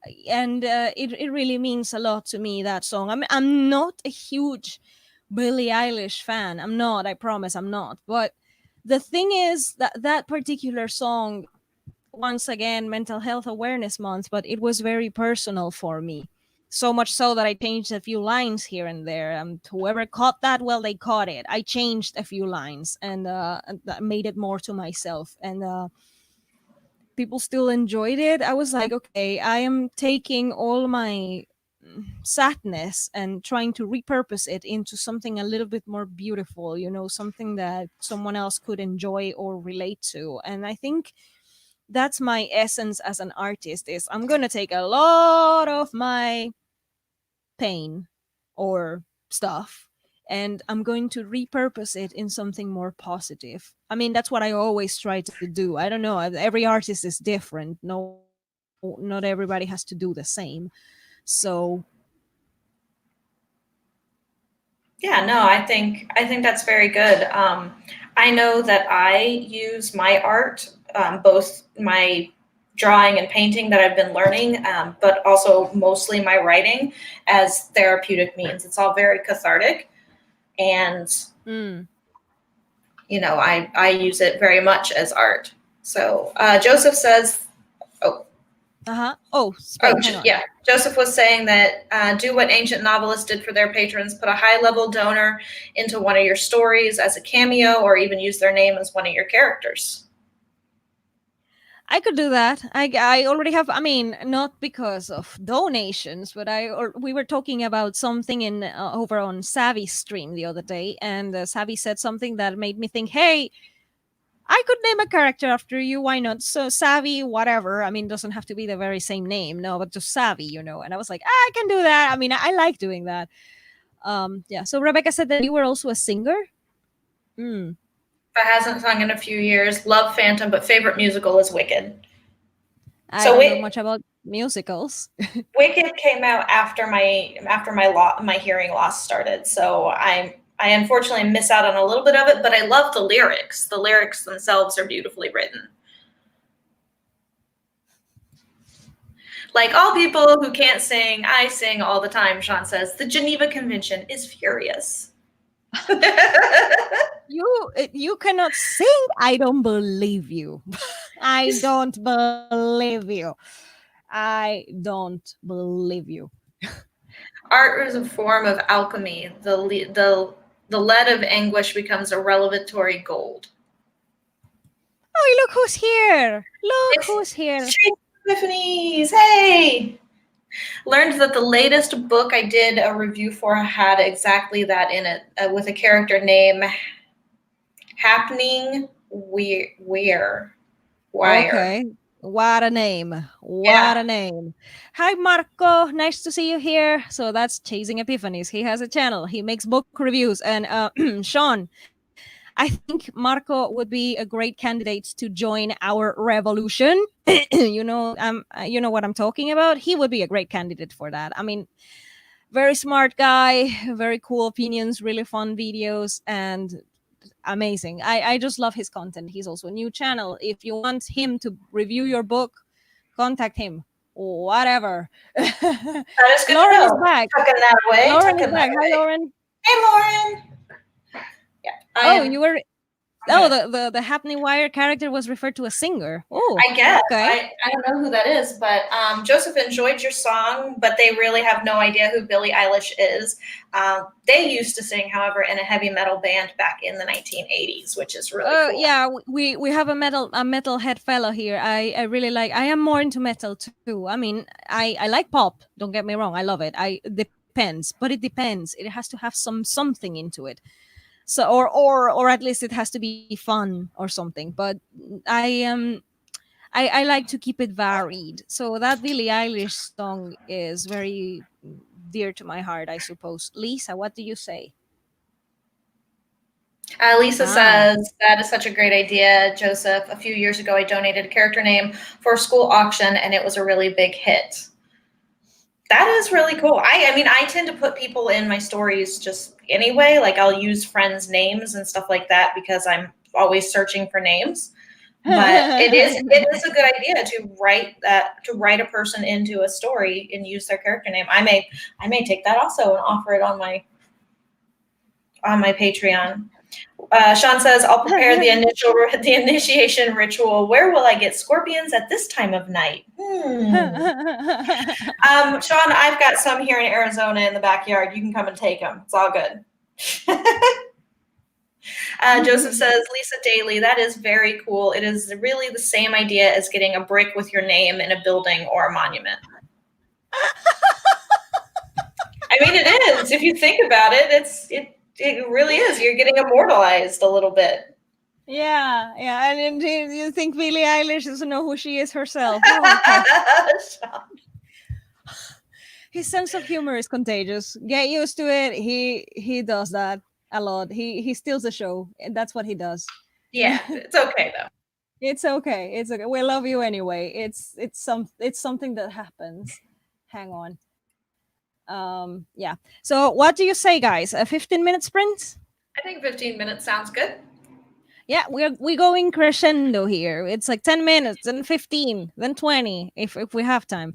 it really means a lot to me, that song. I'm not a huge Billie Eilish fan. I'm not. I promise, I'm not. But the thing is that particular song, once again, Mental Health Awareness Month, but it was very personal for me. So much so that I changed a few lines here and there. Whoever caught that, well, they caught it. I changed a few lines and made it more to myself. And people still enjoyed it, I was like, okay, I am taking all my sadness and trying to repurpose it into something a little bit more beautiful, something that someone else could enjoy or relate to. And I think that's my essence as an artist, is I'm going to take a lot of my pain or stuff, and I'm going to repurpose it in something more positive. I mean, that's what I always try to do. I don't know, every artist is different. No, not everybody has to do the same. So Yeah, no, I think that's very good. I know that I use my art, both my drawing and painting that I've been learning, but also mostly my writing, as therapeutic means. It's all very cathartic, and I use it very much as art. So Joseph says, hang on. Yeah. Joseph was saying that do what ancient novelists did for their patrons, put a high-level donor into one of your stories as a cameo, or even use their name as one of your characters. I could do that. I already have. I mean, not because of donations, but we were talking about something in over on Savvy's stream the other day, and Savvy said something that made me think, hey, I could name a character after you. Why not? So Savvy, whatever. I mean, doesn't have to be the very same name. No, but just Savvy, And I was like, I can do that. I mean, I like doing that. Yeah. So Rebecca said that you were also a singer. But hasn't sung in a few years. Love Phantom, but favorite musical is Wicked. I don't know much about musicals. Wicked came out after my hearing loss started, so I unfortunately miss out on a little bit of it, but I love the lyrics. The lyrics themselves are beautifully written. Like all people who can't sing, I sing all the time, Sean says. The Geneva Convention is furious. You cannot sing. I don't believe you. I don't believe you. I don't believe you. Art is a form of alchemy. The lead of anguish becomes a revelatory gold. Oh, look who's here. Who's here. Epiphanies. Hey. Learned that the latest book I did a review for had exactly that in it, with a character name Happening Wire. Okay. What a name. A name. Hi, Marco. Nice to see you here. So that's Chasing Epiphanies. He has a channel. He makes book reviews. And Sean, I think Marco would be a great candidate to join our revolution. You know what I'm talking about. He would be a great candidate for that. I mean, very smart guy, very cool opinions, really fun videos, and amazing. I just love his content. He's also a new channel. If you want him to review your book, contact him. Whatever. That is good. Lauren is back. That away. Lauren is back. Hi, Lauren. Hey, Lauren. Yeah. You were. Oh, the Happening Wire character was referred to a singer. Oh, I guess. Okay. I don't know who that is, but Joseph enjoyed your song, but they really have no idea who Billie Eilish is. They used to sing, however, in a heavy metal band back in the 1980s, which is really cool. Yeah, we have a metalhead fellow here. I really like. I am more into metal too. I mean, I like pop. Don't get me wrong. I love it. Depends, but it depends. It has to have something into it. So or at least it has to be fun or something. But I like to keep it varied. So that Billie Eilish song is very dear to my heart, I suppose. Lisa, what do you say? Lisa says, that is such a great idea, Joseph. A few years ago, I donated a character name for a school auction, and it was a really big hit. That is really cool. I mean, I tend to put people in my stories just anyway. Like I'll use friends' names and stuff like that because I'm always searching for names. But it is a good idea to write a person into a story and use their character name. I may take that also and offer it on my Patreon. Sean says, I'll prepare the initiation ritual. Where will I get scorpions at this time of night? Sean, I've got some here in Arizona in the backyard. You can come and take them. It's all good. Joseph says, Lisa Daly, that is very cool. It is really the same idea as getting a brick with your name in a building or a monument. I mean, it is. If you think about it, it really is. You're getting immortalized a little bit. Yeah, yeah. And you think Billie Eilish doesn't know who she is herself? Oh, okay. His sense of humor is contagious. Get used to it. He does that a lot. He steals the show, and that's what he does. Yeah, it's okay though. It's okay. It's okay. We love you anyway. It's something that happens. Hang on. Yeah. So what do you say, guys? A 15-minute sprint? I think 15 minutes sounds good. Yeah, we're going crescendo here. It's like 10 minutes, then 15, then 20 if we have time.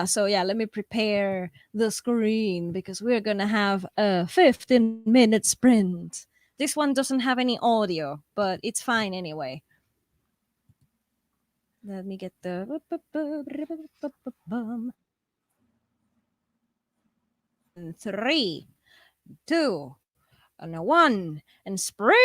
So yeah, let me prepare the screen because we're gonna have a 15-minute sprint. This one doesn't have any audio, but it's fine anyway. Let me get the 3, 2, and a 1, and sprint.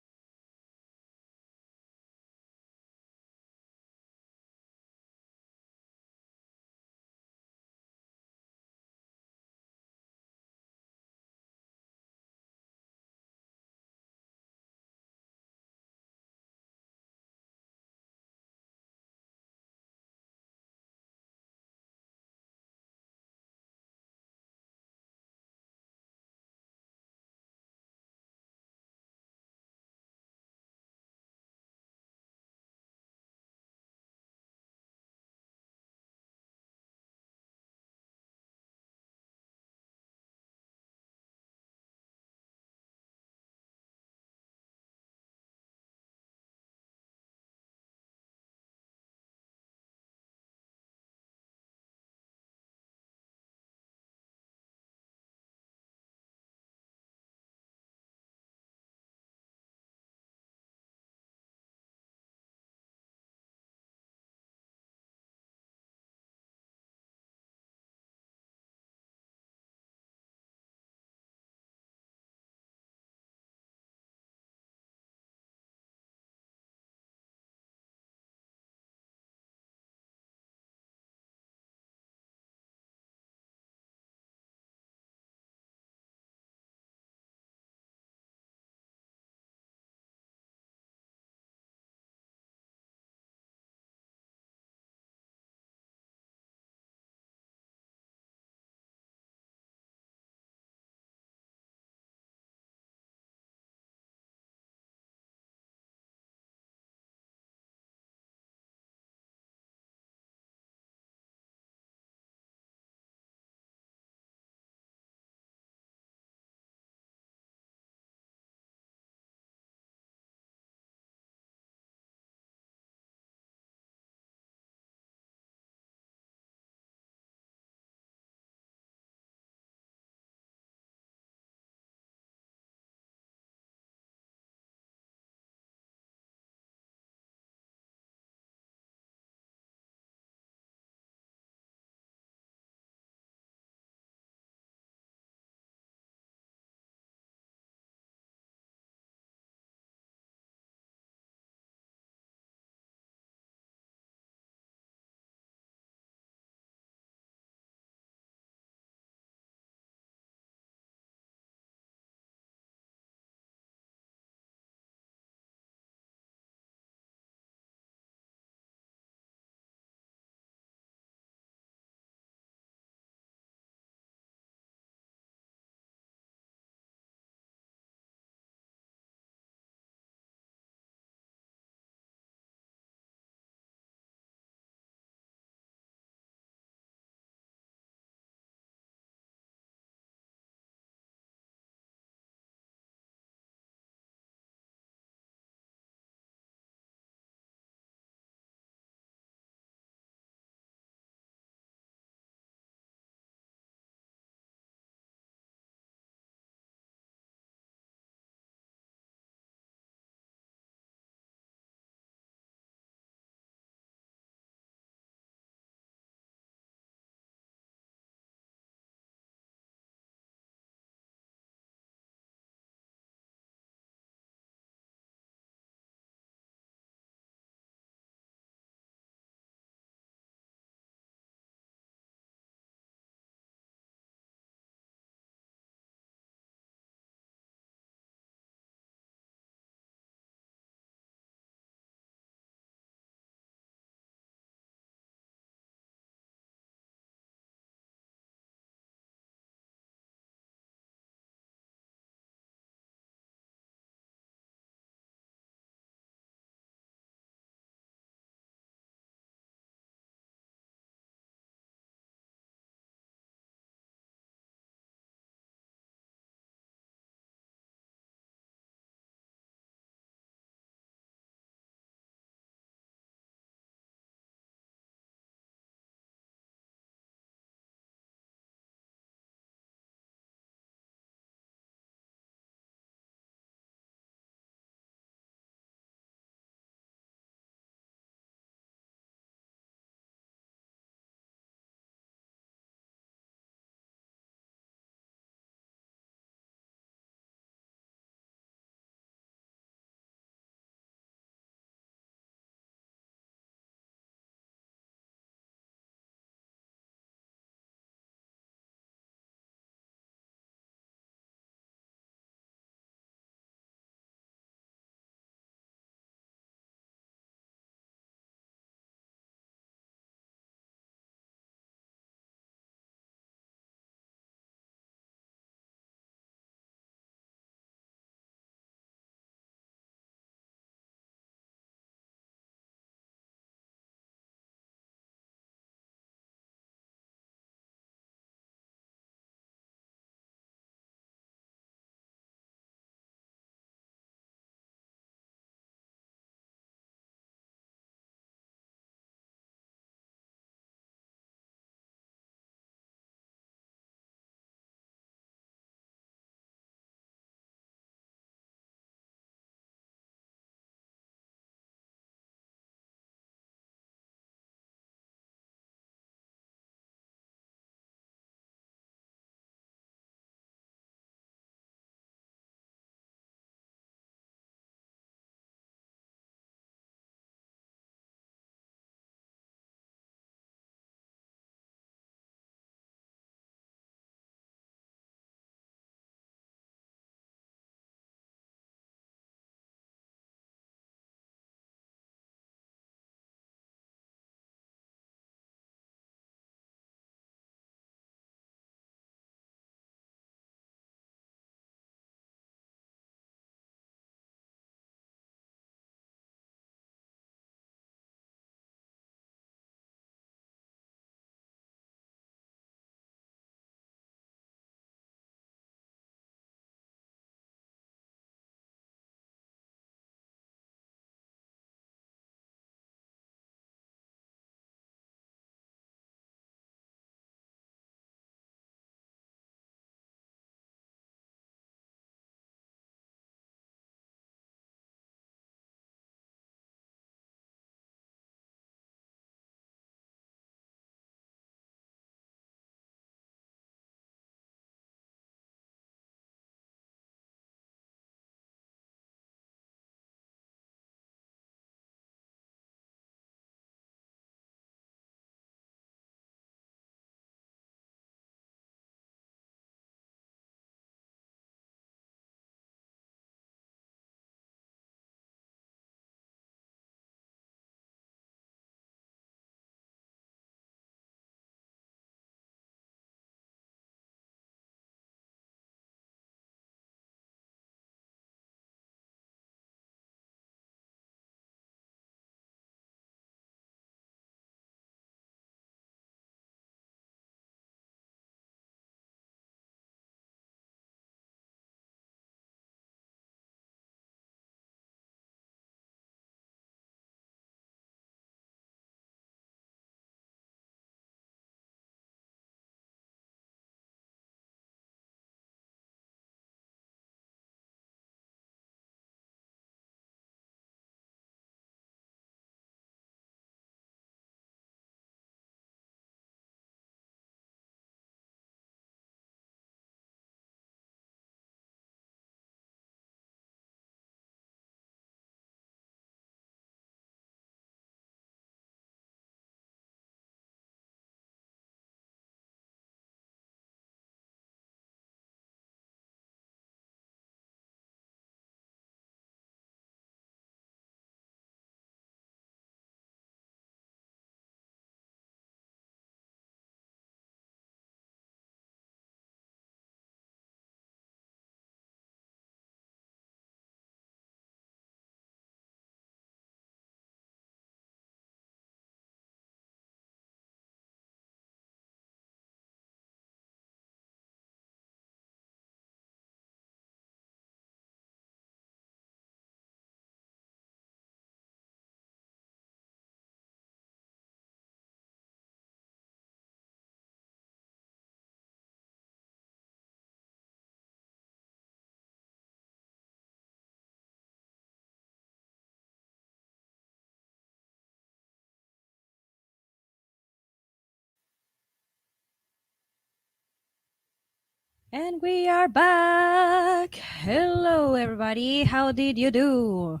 And we are back. Hello, everybody. How did you do?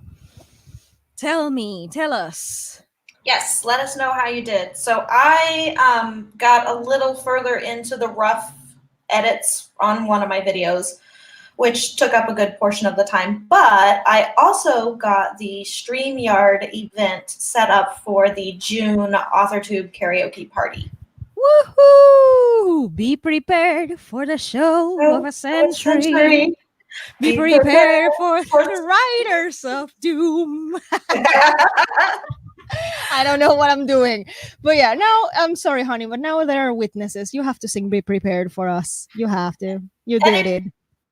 Tell us. Yes, let us know how you did. So I got a little further into the rough edits on one of my videos, which took up a good portion of the time. But I also got the StreamYard event set up for the June AuthorTube karaoke party. Woohoo! Be prepared for the show of a century. Be prepared for the Riders of Doom. I don't know what I'm doing. But yeah, now I'm sorry, honey, but now there are witnesses. You have to sing Be Prepared for us. You have to. You did it.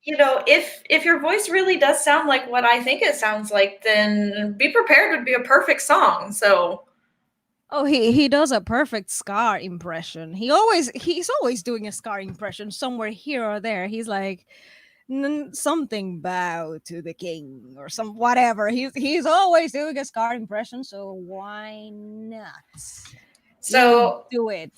You know, if your voice really does sound like what I think it sounds like, then Be Prepared would be a perfect song. So Oh, he does a perfect Scar impression. He's always doing a Scar impression somewhere here or there. He's like something bow to the king or some whatever. He's always doing a Scar impression. So why not? so You do it.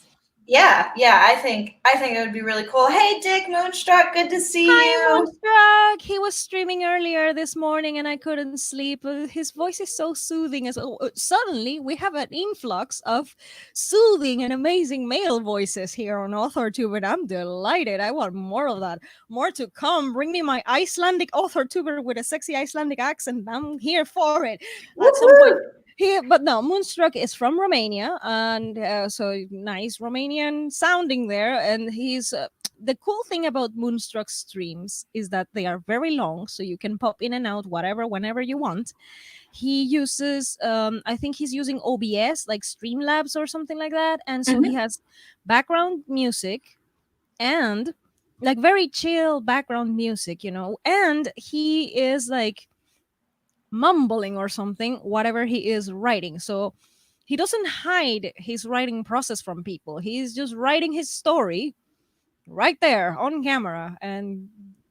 yeah, I think it would be really cool. Hey, Dick Moonstruck, good to see Hi, you. Moonstruck. He was streaming earlier this morning and I couldn't sleep. His voice is so soothing. As suddenly we have an influx of soothing and amazing male voices here on AuthorTube, and I'm delighted. I want more of that. More to come. Bring me my Icelandic AuthorTuber with a sexy Icelandic accent. I'm here for it. At some point. But no, Moonstruck is from Romania, and so nice Romanian sounding there. And he's the cool thing about Moonstruck's streams is that they are very long, so you can pop in and out whenever you want. He uses, I think he's using OBS, like Streamlabs or something like that, and so he has background music and like very chill background music, and he is like mumbling or something whatever he is writing, so he doesn't hide his writing process from people. He's just writing his story right there on camera, and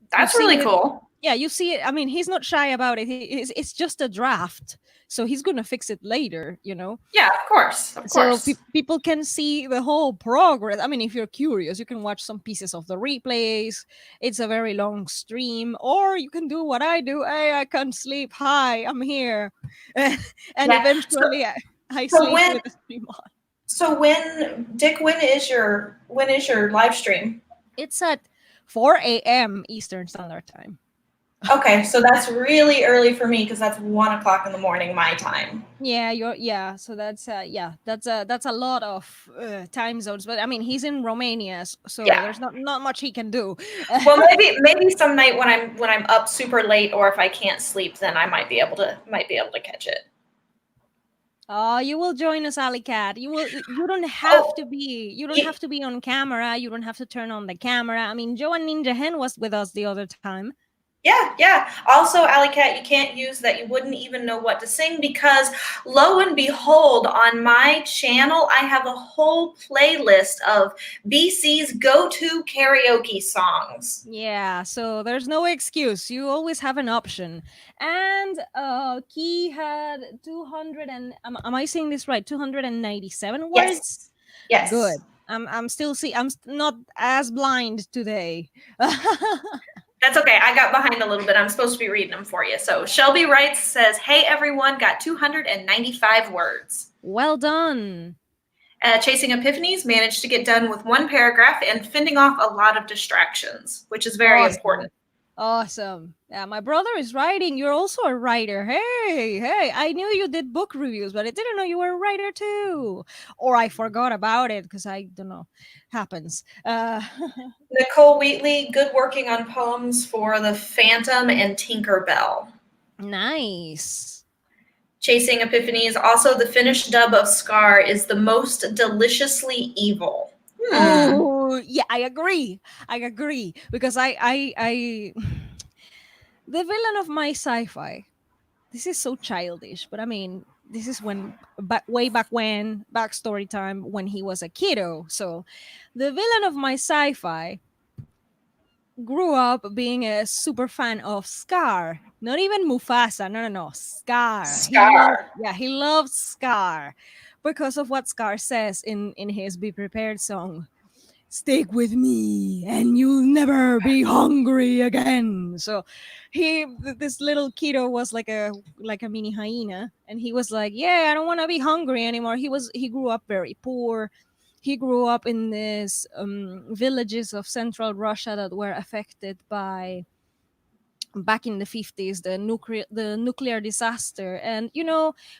That's really cool. Yeah, you see it. I mean, he's not shy about it. It's just a draft, so he's gonna fix it later. Yeah, of course. So people can see the whole progress. I mean, if you're curious, you can watch some pieces of the replays. It's a very long stream, or you can do what I do. Hey, I can't sleep. Hi, I'm here, and eventually I sleep with the stream on. So Dick, when is your live stream? It's at 4 a.m. Eastern Standard Time. Okay, so that's really early for me because that's 1 o'clock in the morning my time. Yeah, so that's that's a lot of time zones. But I mean, he's in Romania, so there's not much he can do. Well, maybe some night when I'm up super late, or if I can't sleep, then I might be able to catch it. Oh, you will join us, Alley Cat. You don't have to be. You don't have to be on camera. You don't have to turn on the camera. I mean, Joe and Ninja Hen was with us the other time. Yeah. Also, Alley Cat, you can't use that. You wouldn't even know what to sing because, lo and behold, on my channel, I have a whole playlist of BC's go-to karaoke songs. Yeah, so there's no excuse. You always have an option. And Key had 200 and am I saying this right? 297 words. Yes. Good. I'm not as blind today. That's okay. I got behind a little bit. I'm supposed to be reading them for you. So Shelby Wright says, hey, everyone, got 295 words. Well done. Chasing Epiphanies managed to get done with one paragraph and fending off a lot of distractions, which is very important. Awesome. Yeah, my brother is writing. You're also a writer. Hey, I knew you did book reviews, but I didn't know you were a writer too. Or I forgot about it because I don't know. Happens. Nicole Wheatley, good working on poems for The Phantom and Tinkerbell. Nice. Chasing Epiphanies, also the finished dub of Scar is the most deliciously evil. Oh, yeah, I agree because I the villain of my sci-fi, this is so childish, but I mean, this is way back when, backstory time, when he was a kiddo. So the villain of my sci-fi grew up being a super fan of Scar, not even Mufasa. No, Scar. He loves Scar because of what Scar says in his Be Prepared song. stick with me and you'll never be hungry again. So this little kiddo was like a mini hyena, and he was like, yeah, I don't want to be hungry anymore. He grew up very poor. He grew up in these villages of central Russia that were affected by, back in the 50s, the nuclear disaster. And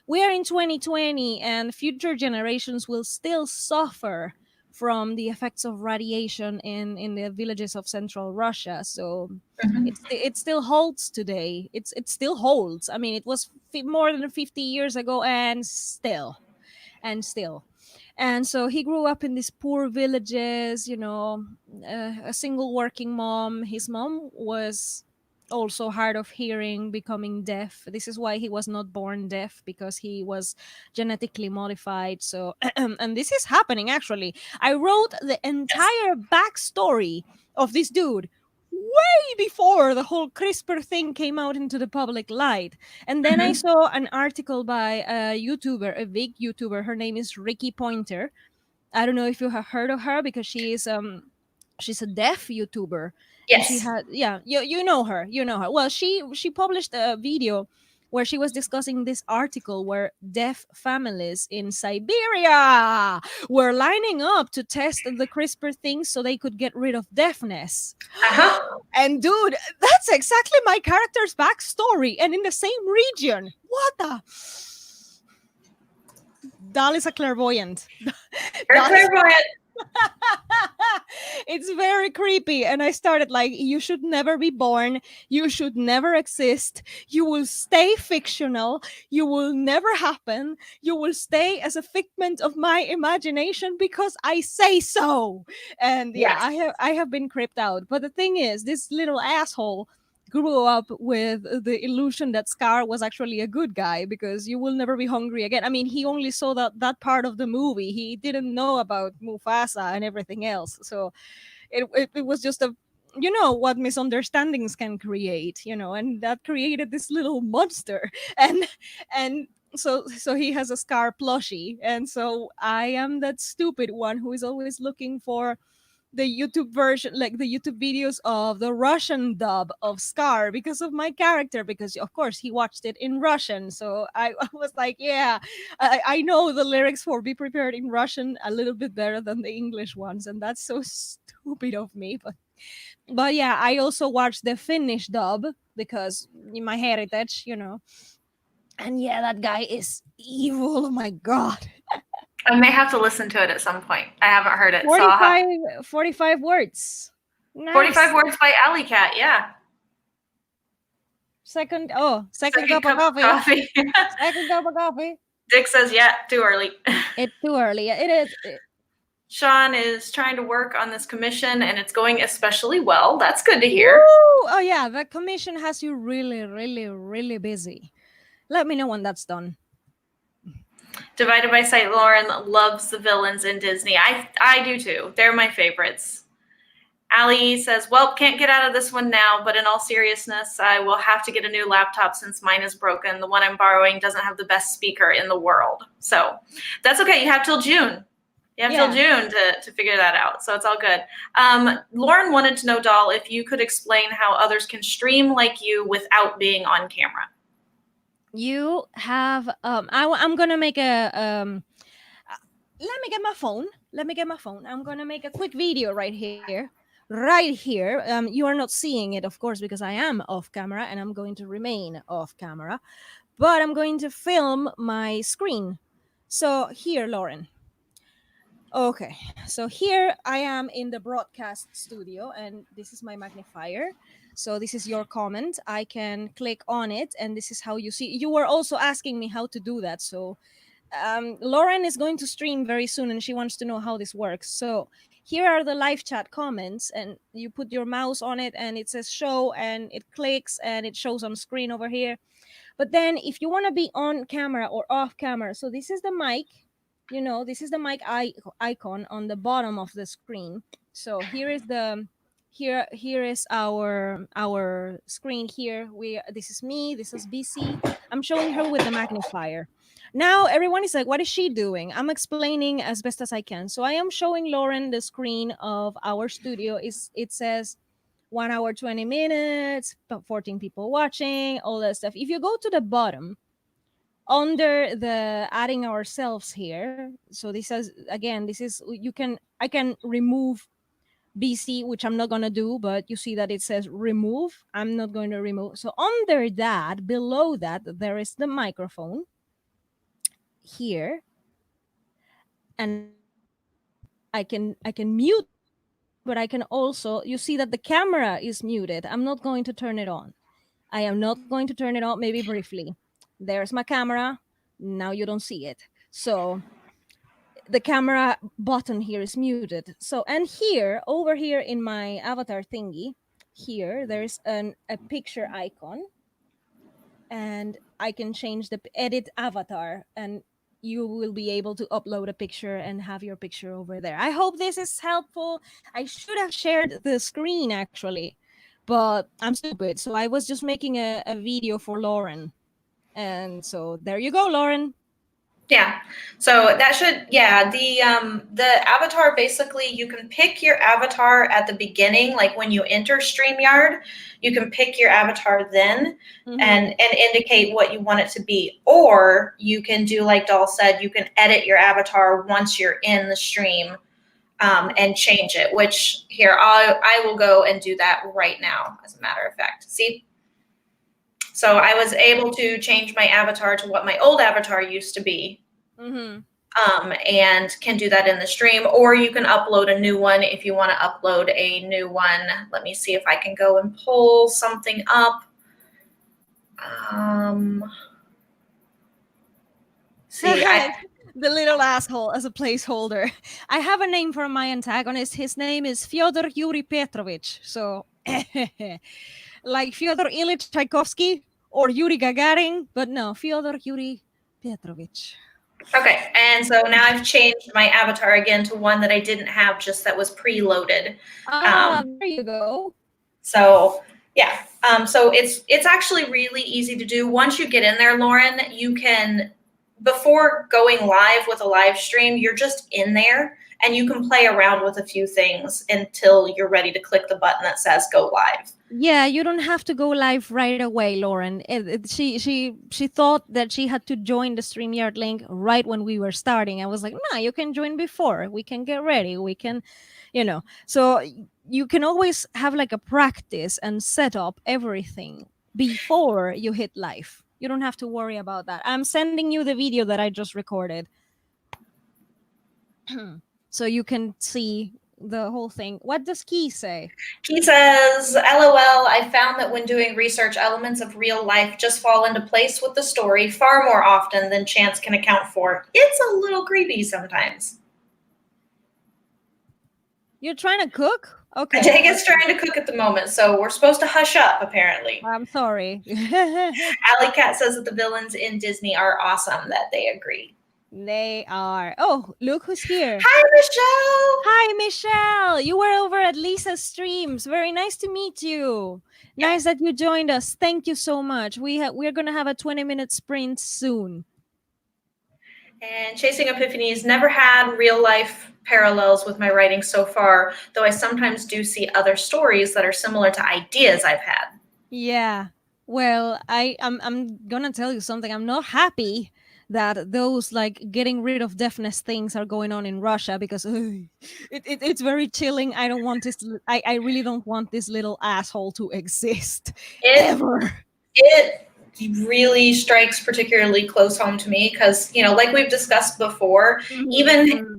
we are in 2020, and future generations will still suffer from the effects of radiation in the villages of central Russia. So Mhm. it still holds today. It still holds. I mean, it was more than 50 years ago, and still. And so he grew up in these poor villages, a single working mom. His mom was also hard of hearing, becoming deaf. This is why he was not born deaf, because he was genetically modified. So, and this is happening actually. I wrote the entire backstory of this dude way before the whole CRISPR thing came out into the public light. And then I Mhm. saw an article by a YouTuber, a big YouTuber. Her name is Ricky Pointer. I don't know if you have heard of her, because she's a deaf YouTuber, and she Yes. had, yeah, you know her, Well, she published a video where she was discussing this article where deaf families in Siberia were lining up to test the CRISPR thing so they could get rid of deafness. Uh-huh. And dude, that's exactly my character's backstory, and in the same region. What the? Dal is a clairvoyant. You're Dal is clairvoyant. it's very creepy, and I started like, you should never be born, you should never exist, you will stay fictional, you will never happen, you will stay as a figment of my imagination because I say so. And yeah, Yes. I have been creeped out. But the thing is, this little asshole grew up with the illusion that Scar was actually a good guy, because you will never be hungry again. I mean, he only saw that part of the movie. He didn't know about Mufasa and everything else. So it was just a, what misunderstandings can create, and that created this little monster. And so he has a Scar plushie, and so I am that stupid one who is always looking for the YouTube version, like the YouTube videos of the Russian dub of Scar, because of my character, because of course he watched it in Russian. So I was like, yeah, I know the lyrics for Be Prepared in Russian a little bit better than the English ones. And that's so stupid of me. But yeah, I also watched the Finnish dub because in my heritage. And yeah, that guy is evil. Oh my God. I may have to listen to it at some point. I haven't heard it, so I'll have 45 words. Nice. 45 words by Alley Cat. Yeah. Second cup of coffee. Second cup of coffee. Dick says, yeah, too early. It's too early. It is. Sean is trying to work on this commission, and it's going especially well. That's good to hear. Woo! Oh yeah, the commission has you really, really, really busy. Let me know when that's done. Divided by Sight Lauren loves the villains in Disney. I do too. They're my favorites. Allie says, well, can't get out of this one now, but in all seriousness, I will have to get a new laptop since mine is broken. The one I'm borrowing doesn't have the best speaker in the world. So that's okay. You have till June. You have till June to figure that out. So it's all good. Lauren wanted to know, Doll, if you could explain how others can stream like you without being on camera. You have I'm gonna make a let me get my phone. I'm gonna make a quick video right here. You are not seeing it, of course, because I am off camera and I'm going to remain off camera, but I'm going to film my screen. So here, Lauren. Okay, so here I am in the broadcast studio, and this is my magnifier. So this is your comment. I can click on it, and this is how you see. You were also asking me how to do that. So Lauren is going to stream very soon, and she wants to know how this works. So here are the live chat comments, and you put your mouse on it, and it says show, and it clicks, and it shows on screen over here. But then if you want to be on camera or off camera, so this is the mic. This is the mic icon on the bottom of the screen. So here is the here is our screen here. This is me, this is BC. I'm showing her with the magnifier. Now everyone is like, what is she doing? I'm explaining as best as I can. So I am showing Lauren the screen of our studio. It says 1 hour 20 minutes, 14 people watching, all that stuff. If you go to the bottom under the adding ourselves here, so this is, again, this is, I can remove BC, which I'm not going to do, but you see that it says remove. I'm not going to remove. So under that, below that, there is the microphone here, and I can mute, but I can also, you see that the camera is muted. I'm not going to turn it on. I am not going to turn it on, maybe briefly. There's my camera. Now you don't see it. So the camera button here is muted. So, and here, over here in my avatar thingy, here, there's a picture icon, and I can change the edit avatar, and you will be able to upload a picture and have your picture over there. I hope this is helpful. I should have shared the screen actually, but I'm stupid. So I was just making a video for Lauren. And so there you go, Lauren. Yeah. So that should, yeah, the avatar, basically you can pick your avatar at the beginning, like when you enter StreamYard, you can pick your avatar then and indicate what you want it to be. Or you can do like Doll said, you can edit your avatar once you're in the stream and change it, which here I will go and do that right now, as a matter of fact. See? So I was able to change my avatar to what my old avatar used to be. And can do that in the stream, or you can upload a new one if you want to upload a new one. Let me see if I can go and pull something up. The little asshole as a placeholder. I have a name for my antagonist. His name is Fyodor Yuri Petrovich. So like Fyodor Ilyich Tchaikovsky or Yuri Gagarin, but no, Fyodor Yuri Petrovich. Okay, and so now I've changed my avatar again to one that I didn't have, just that was preloaded. There you go. So yeah, so it's actually really easy to do. Once you get in there, Lauren, you can, before going live with a live stream, you're just in there and you can play around with a few things until you're ready to click the button that says go live. Yeah, you don't have to go live right away, Lauren. She thought that she had to join the StreamYard link right when we were starting. I was like, no, you can join before. We can get ready. We can, so you can always have like a practice and set up everything before you hit live. You don't have to worry about that. I'm sending you the video that I just recorded. So you can see the whole thing. What does Key say? Key says, LOL, I found that when doing research, elements of real life just fall into place with the story far more often than chance can account for. It's a little creepy sometimes. You're trying to cook? Okay. Daga's trying to cook at the moment, so we're supposed to hush up, apparently. I'm sorry. Alley Cat says that the villains in Disney are awesome, that they agree. They are. Oh, look who's here. Hi, Michelle. Hi, Michelle. You were over at Lisa's streams. Very nice to meet you. Nice that you joined us. Thank you so much. We're going to have a 20-minute sprint soon. And Chasing Epiphanies, never had real life parallels with my writing so far, though I sometimes do see other stories that are similar to ideas I've had. Yeah. Well, I'm going to tell you something. I'm not happy that those like getting rid of deafness things are going on in Russia, because it's very chilling. I don't want this. I really don't want this little asshole to exist ever. It really strikes particularly close home to me because, like we've discussed before, even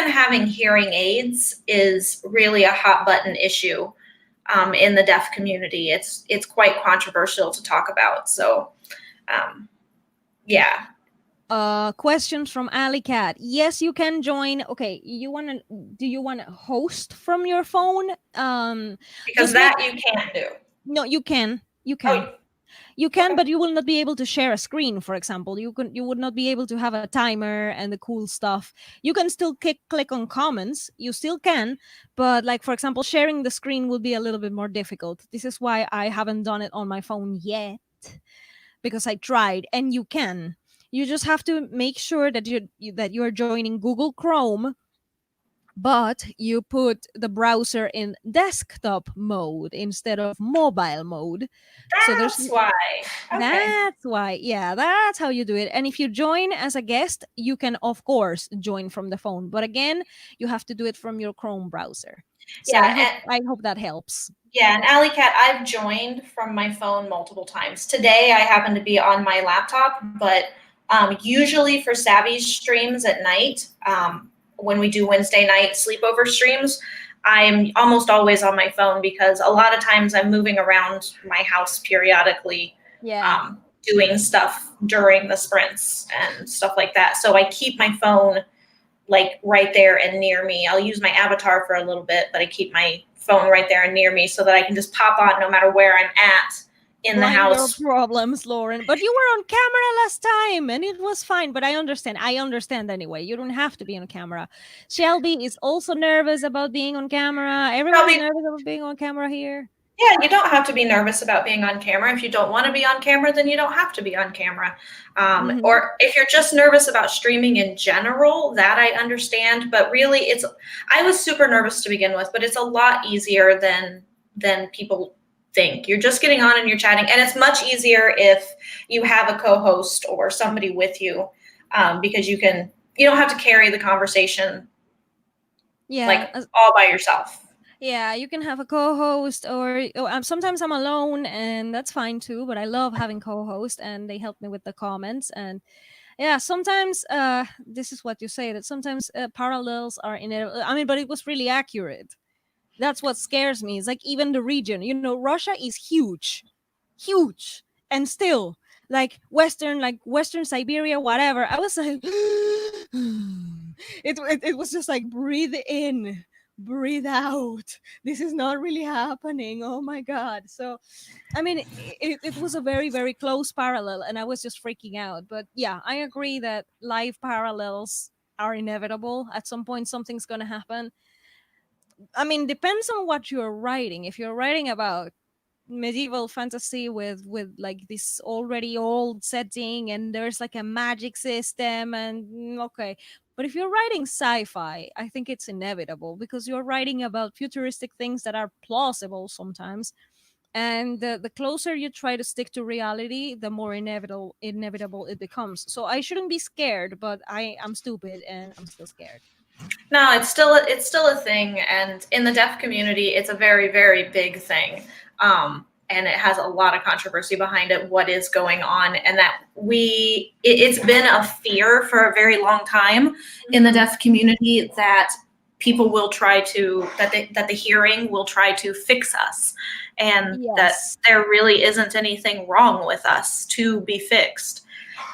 having hearing aids is really a hot button issue in the deaf community. It's quite controversial to talk about. So, yeah. Questions from Alley Cat. Yes, you can join. Okay, do you want to host from your phone? Because that you can't do. No, you can. You can. You can, but you will not be able to share a screen, for example. You would not be able to have a timer and the cool stuff. You can still click on comments. You still can, but like for example, sharing the screen will be a little bit more difficult. This is why I haven't done it on my phone yet, because I tried, and you can. You just have to make sure that that you are joining Google Chrome, but you put the browser in desktop mode instead of mobile mode. So That's why. Okay. that's why, yeah, that's how you do it. And if you join as a guest, you can of course join from the phone, but again, you have to do it from your Chrome browser. So Yeah, I hope that helps. yeah, and Alley Cat, I've joined from my phone multiple times. Today, I happen to be on my laptop, but usually for Savvy's streams at night, when we do Wednesday night sleepover streams, I'm almost always on my phone because a lot of times I'm moving around my house periodically, Yeah. doing stuff during the sprints and stuff like that. So I keep my phone like right there and near me. I'll use my avatar for a little bit, but I keep my phone right there and near me so that I can just pop on no matter where I'm at in the Mind house. your problems, Lauren. But you were on camera last time and it was fine. But I understand. I understand anyway. You don't have to be on camera. Shelby is also nervous about being on camera. Everyone's Shelby- nervous about being on camera here. Yeah, you don't have to be nervous about being on camera. If you don't want to be on camera, then you don't have to be on camera. Or if you're just nervous about streaming in general, that I understand. But really, I was super nervous to begin with, but it's a lot easier than people think. You're just getting on and you're chatting, and it's much easier if you have a co-host or somebody with you, because you don't have to carry the conversation like all by yourself. Yeah, you can have a co-host, or sometimes I'm alone, and that's fine too. But I love having co-host, and they help me with the comments. And yeah, sometimes this is what you say, that sometimes parallels are inevitable. I mean, but it was really accurate. That's what scares me. It's like even the region, Russia is huge, huge, and still like Western Siberia, whatever. I was like, it was just like breathe in, breathe out. This is not really happening. Oh my god. So I mean, it was a very, very close parallel, and I was just freaking out. But yeah, I agree that live parallels are inevitable. At some point, something's going to happen. I mean, depends on what you're writing. If you're writing about medieval fantasy with like this already old setting, and there's like a magic system, and okay. But if you're writing sci-fi, I think it's inevitable, because you're writing about futuristic things that are plausible sometimes, and the closer you try to stick to reality, the more inevitable it becomes. So I shouldn't be scared, but I'm stupid and I'm still scared. No, it's still a thing, and in the deaf community, it's a very, very big thing, and it has a lot of controversy behind it. What is going on, and that it's been a fear for a very long time in the deaf community that people will try to that the hearing will try to fix us, and that there really isn't anything wrong with us to be fixed.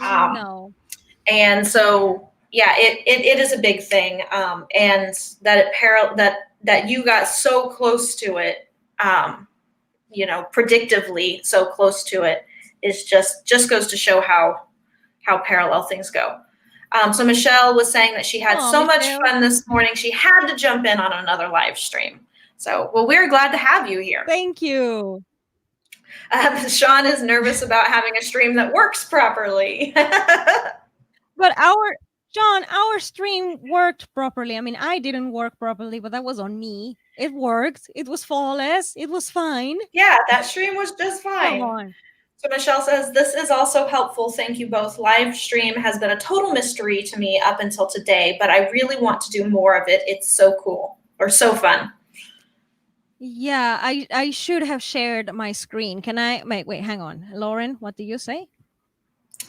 No. And so, yeah, it is a big thing, and that you got so close to it, predictively so close to it, is just goes to show how parallel things go. So Michelle was saying that she had so much fun this morning, she had to jump in on another live stream. So, well, we're glad to have you here. Thank you. Sean is nervous about having a stream that works properly. But our stream worked properly. I mean, I didn't work properly, but that was on me. It worked. It was flawless. It was fine. Yeah, that stream was just fine. Come on. So Michelle says, this is also helpful. Thank you both. Live stream has been a total mystery to me up until today, but I really want to do more of it. It's so cool, or so fun. Yeah, I should have shared my screen. Can I wait, hang on. Lauren, what do you say?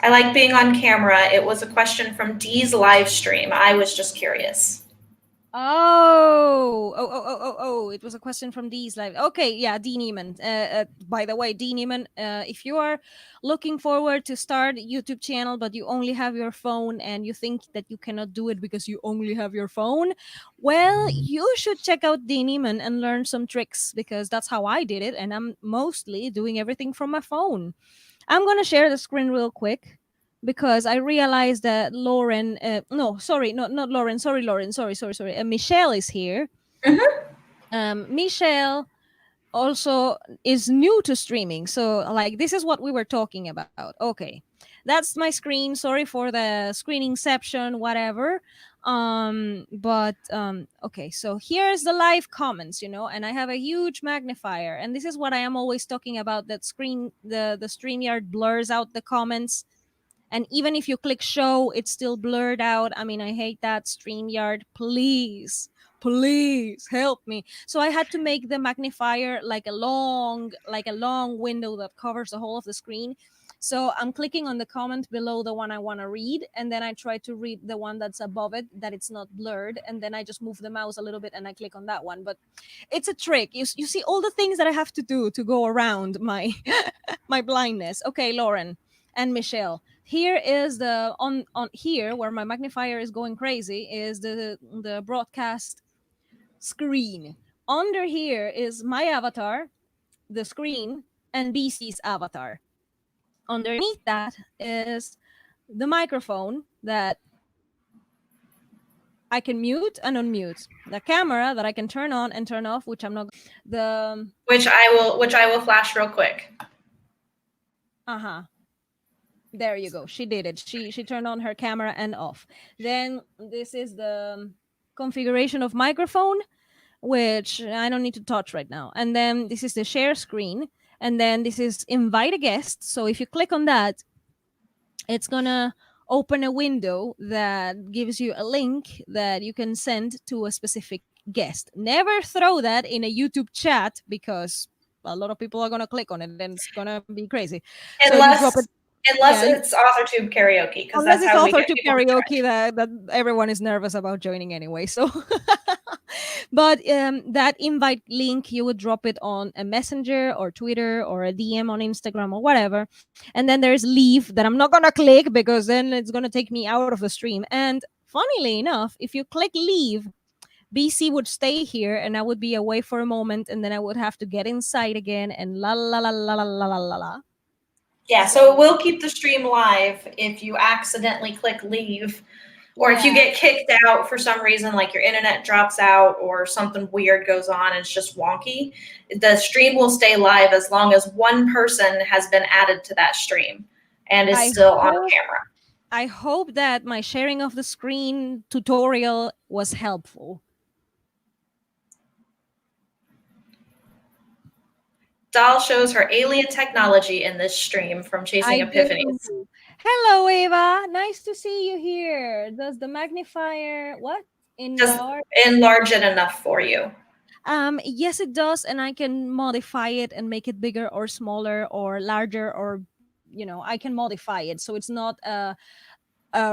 I like being on camera. It was a question from Dee's live stream. I was just curious. Oh, it was a question from Dee's live. Okay, yeah, Dee Neiman. By the way, Dee Neiman, if you are looking forward to start a YouTube channel, but you only have your phone and you think that you cannot do it because you only have your phone, well, you should check out Dee Neiman and learn some tricks, because that's how I did it, and I'm mostly doing everything from my phone. I'm going to share the screen real quick because I realized that Lauren, no, sorry, not Lauren. Sorry, Lauren. Sorry. Michelle is here. Michelle also is new to streaming. So like this is what we were talking about. Okay. That's my screen. Sorry for the screen inception, whatever. But okay, so here's the live comments, and I have a huge magnifier, and this is what I am always talking about, that screen, the StreamYard blurs out the comments. And even if you click show, it's still blurred out. I mean, I hate that. StreamYard, please help me. So I had to make the magnifier like a long window that covers the whole of the screen. So I'm clicking on the comment below the one I want to read, and then I try to read the one that's above it, that it's not blurred, and then I just move the mouse a little bit and I click on that one. But it's a trick. You see all the things that I have to do to go around my my blindness. Okay, Lauren and Michelle, here is the on here where my magnifier is going crazy is the broadcast screen. Under here is my avatar, the screen, and BC's avatar. Underneath that is the microphone that I can mute and unmute, the camera that I can turn on and turn off, which I'm not which I will flash real quick. There you go. She did it. She turned on her camera and off. Then this is the configuration of microphone, which I don't need to touch right now. And then this is the share screen. And then this is invite a guest. So if you click on that, it's going to open a window that gives you a link that you can send to a specific guest. Never throw that in a YouTube chat because a lot of people are going to click on it and it's going to be crazy. Unless it's AuthorTube karaoke, because that's how we get AuthorTube karaoke that everyone is nervous about joining anyway. So, but that invite link, you would drop it on a messenger or Twitter or a DM on Instagram or whatever. And then there's leave that I'm not going to click because then it's going to take me out of the stream. And funnily enough, if you click leave, BC would stay here and I would be away for a moment and then I would have to get inside again and la la la la la la la la la. Yeah, so it will keep the stream live if you accidentally click leave, or if you get kicked out for some reason, like your internet drops out or something weird goes on and it's just wonky. The stream will stay live as long as one person has been added to that stream and is still on camera. I hope that my sharing of the screen tutorial was helpful. Doll shows her alien technology in this stream from Chasing Epiphanies. Hello, Eva. Nice to see you here. Does the magnifier enlarge it enough for you? Yes, it does, and I can modify it and make it bigger or smaller or larger, or I can modify it so it's not a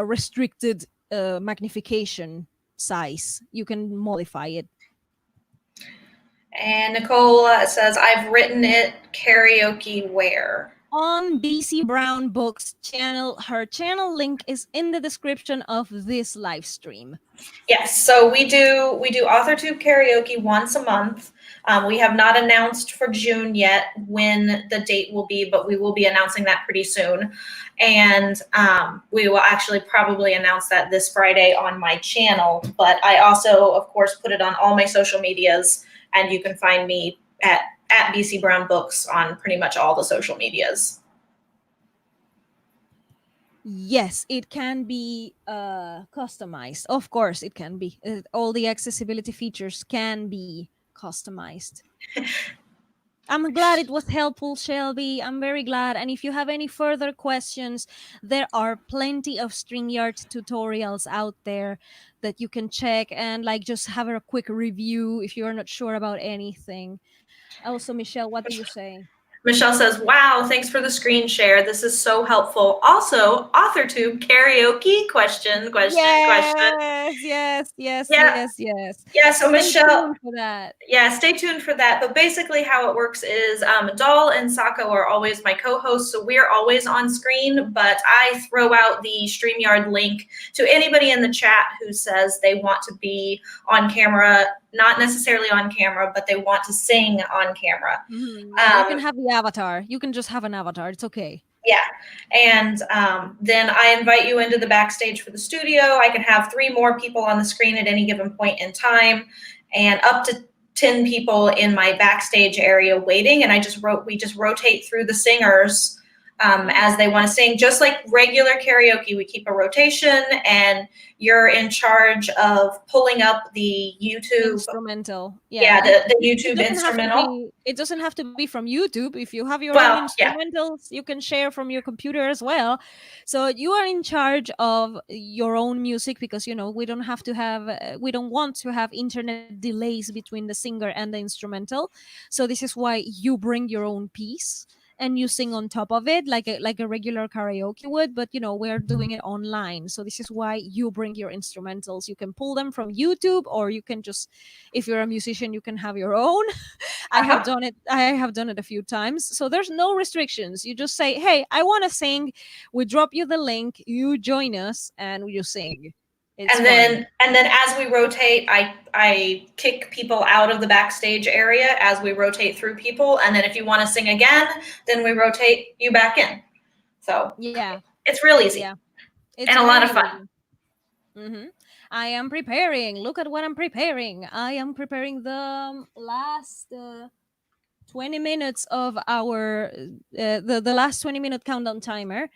restricted magnification size. You can modify it. And Nicole says, I've written it karaoke where? On BC Brown Books channel. Her channel link is in the description of this live stream. Yes, so we do AuthorTube karaoke once a month. We have not announced for June yet when the date will be, but we will be announcing that pretty soon. And we will actually probably announce that this Friday on my channel. But I also, of course, put it on all my social medias. And you can find me at BC Brown Books on pretty much all the social medias. Yes, it can be customized. Of course, it can be. All the accessibility features can be customized. I'm glad it was helpful, Shelby. I'm very glad. And if you have any further questions, there are plenty of StreamYard tutorials out there that you can check and just have a quick review if you're not sure about anything. Also, Michelle, what do you say? Michelle says, wow, thanks for the screen share. This is so helpful. Also, AuthorTube karaoke question. Yes. Yeah, so Michelle, stay tuned for that. But basically how it works is Doll and Sako are always my co-hosts, so we're always on screen, but I throw out the StreamYard link to anybody in the chat who says they want to be on camera, not necessarily on camera, but they want to sing on camera. You can have the avatar. You can just have an avatar. It's okay. Yeah. And then I invite you into the backstage for the studio. I can have 3 more people on the screen at any given point in time, and up to 10 people in my backstage area waiting. And we just rotate through the singers as they want to sing, just like regular karaoke. We keep a rotation, and you're in charge of pulling up the YouTube Instrumental. Yeah, the It YouTube doesn't have to instrumental. be. It doesn't have to be from YouTube. If you have your Well, own yeah. instrumentals, you can share from your computer as well. So you are in charge of your own music, because we don't have to have. We don't want to have internet delays between the singer and the instrumental. So this is why you bring your own piece and you sing on top of it like a regular karaoke would, but we're doing it online. So this is why you bring your instrumentals. You can pull them from YouTube, or you can just, if you're a musician, you can have your own. I have done it. I have done it a few times. So there's no restrictions. You just say, hey, I want to sing. We drop you the link, you join us, and you sing. It's and then as we rotate, I kick people out of the backstage area as we rotate through people, and then if you want to sing again, then we rotate you back in. So yeah, it's real easy, yeah, and a lot of fun. I am preparing. Look at what I'm preparing. I am preparing the last 20 minutes of our the last 20-minute countdown timer.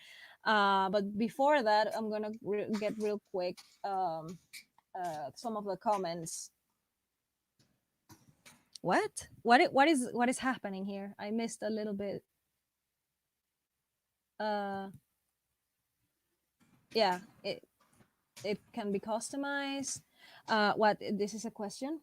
But before that, I'm gonna get real quick some of the comments. What is happening here? I missed a little bit. Yeah, it can be customized. What, this is a question?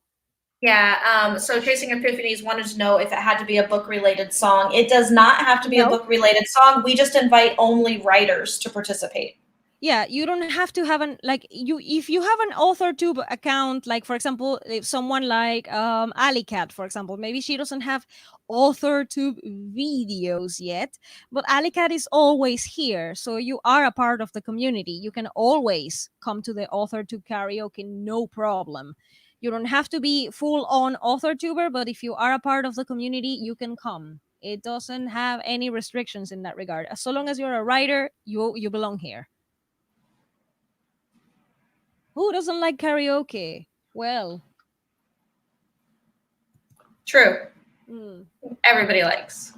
Yeah, so Chasing Epiphanies wanted to know if it had to be a book-related song. It does not have to be a No. book-related song. We just invite only writers to participate. Yeah, you don't have to have if you have an authortube account, like for example, if someone like Alicat, for example, maybe she doesn't have authortube videos yet, but Alicat is always here, so you are a part of the community. You can always come to the authortube karaoke, no problem. You don't have to be full on authortuber, but if you are a part of the community, you can come. It doesn't have any restrictions in that regard. As so long as you're a writer, you belong here. Who doesn't like karaoke? Well, True. Everybody likes.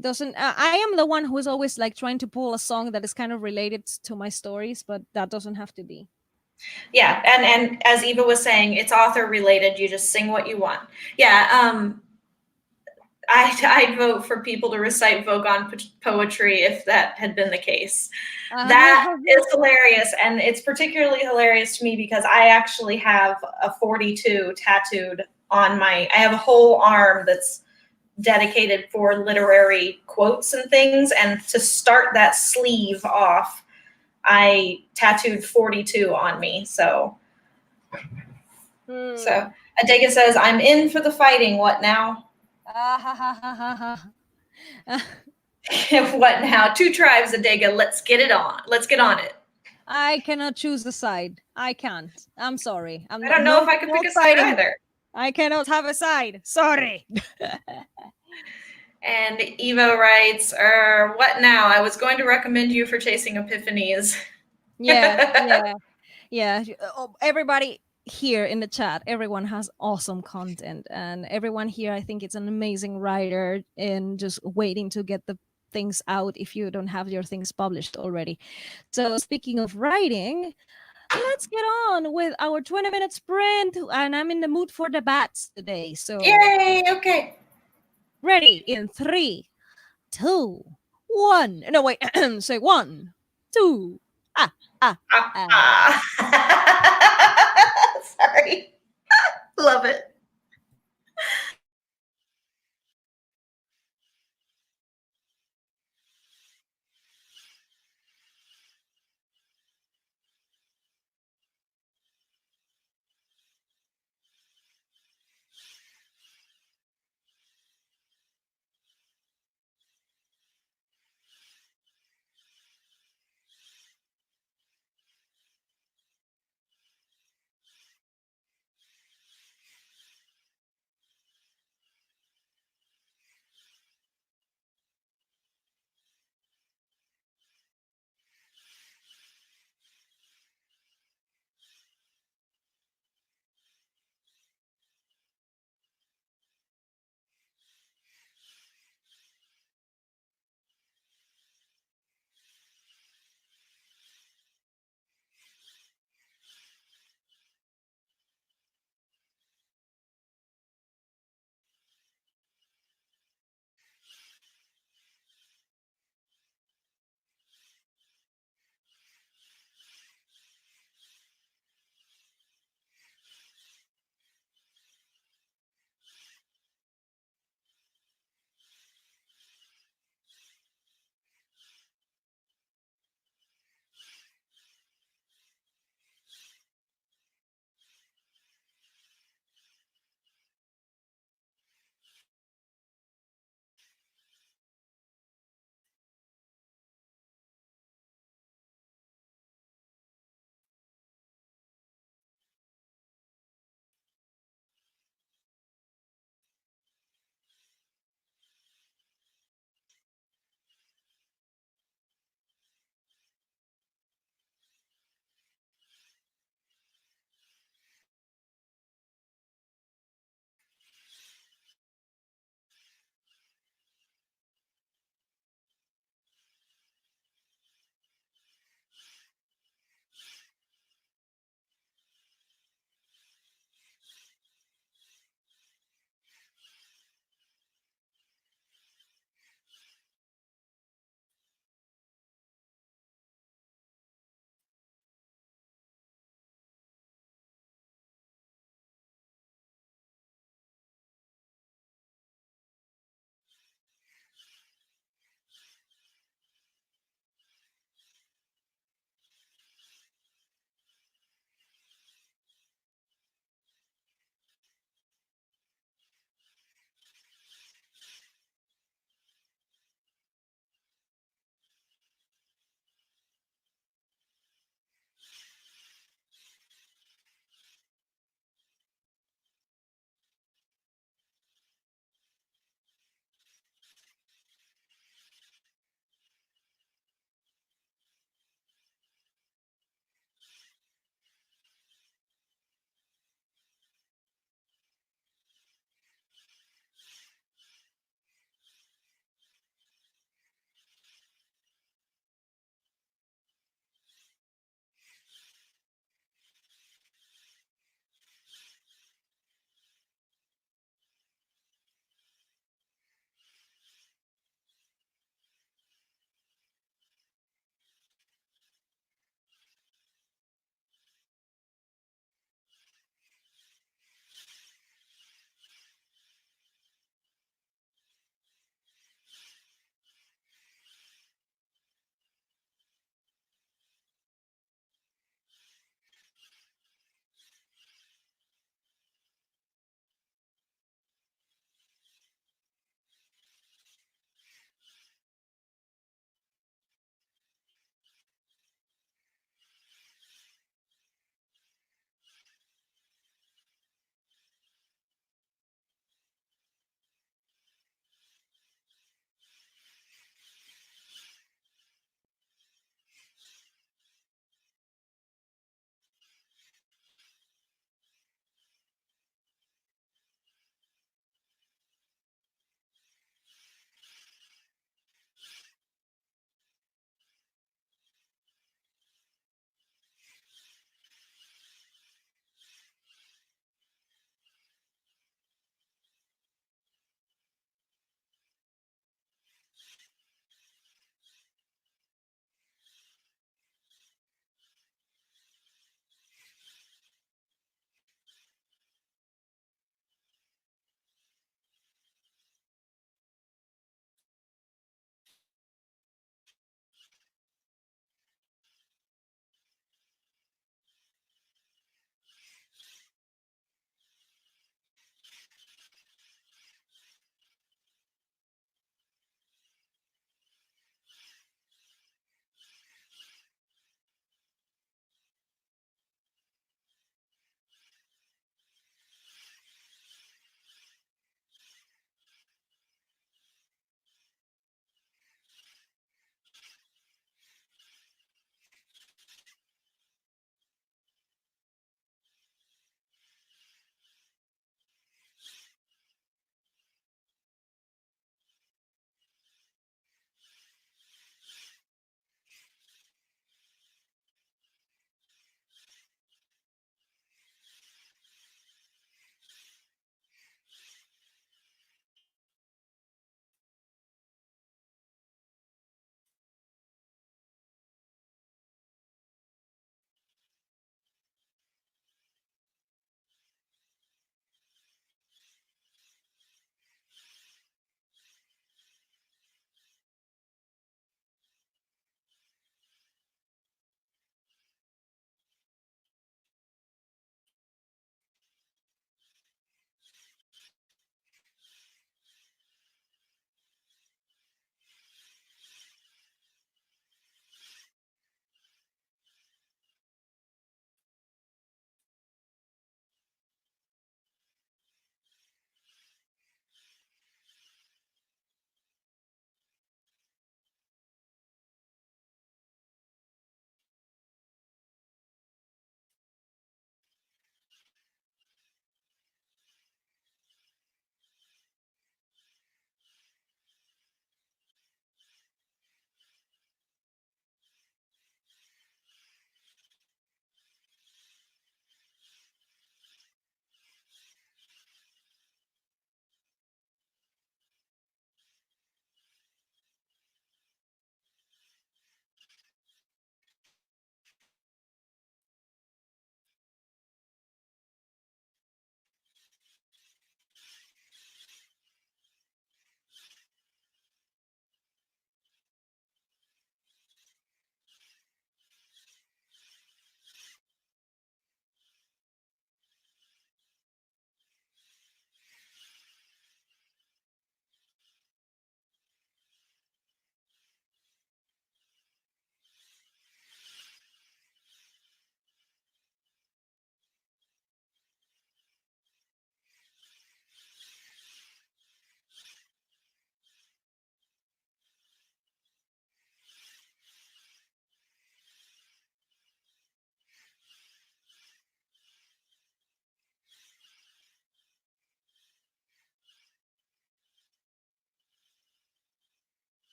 Doesn't I am the one who is always like trying to pull a song that is kind of related to my stories, but that doesn't have to be. Yeah, and as Eva was saying, it's author related. You just sing what you want. Yeah, I'd vote for people to recite Vogon poetry if that had been the case. That is hilarious, and it's particularly hilarious to me because I actually have a 42 tattooed on I have a whole arm that's dedicated for literary quotes and things, and to start that sleeve off, I tattooed 42 on me, so. So Adega says, I'm in for the fighting, what now? What now? 2 tribes, Adega, let's get it on. Let's get on it. I cannot choose a side. I can't. I'm sorry. I don't know if I can pick a side either. I cannot have a side. Sorry. And Eva writes, what now? I was going to recommend you for Chasing Epiphanies. Yeah. Everybody here in the chat, everyone has awesome content, and everyone here, I think it's an amazing writer and just waiting to get the things out if you don't have your things published already. So speaking of writing, let's get on with our 20-minute sprint, and I'm in the mood for debates today. So yay, okay. Ready in 3, 2, 1. No, wait. Say 1, 2. Sorry. Love it.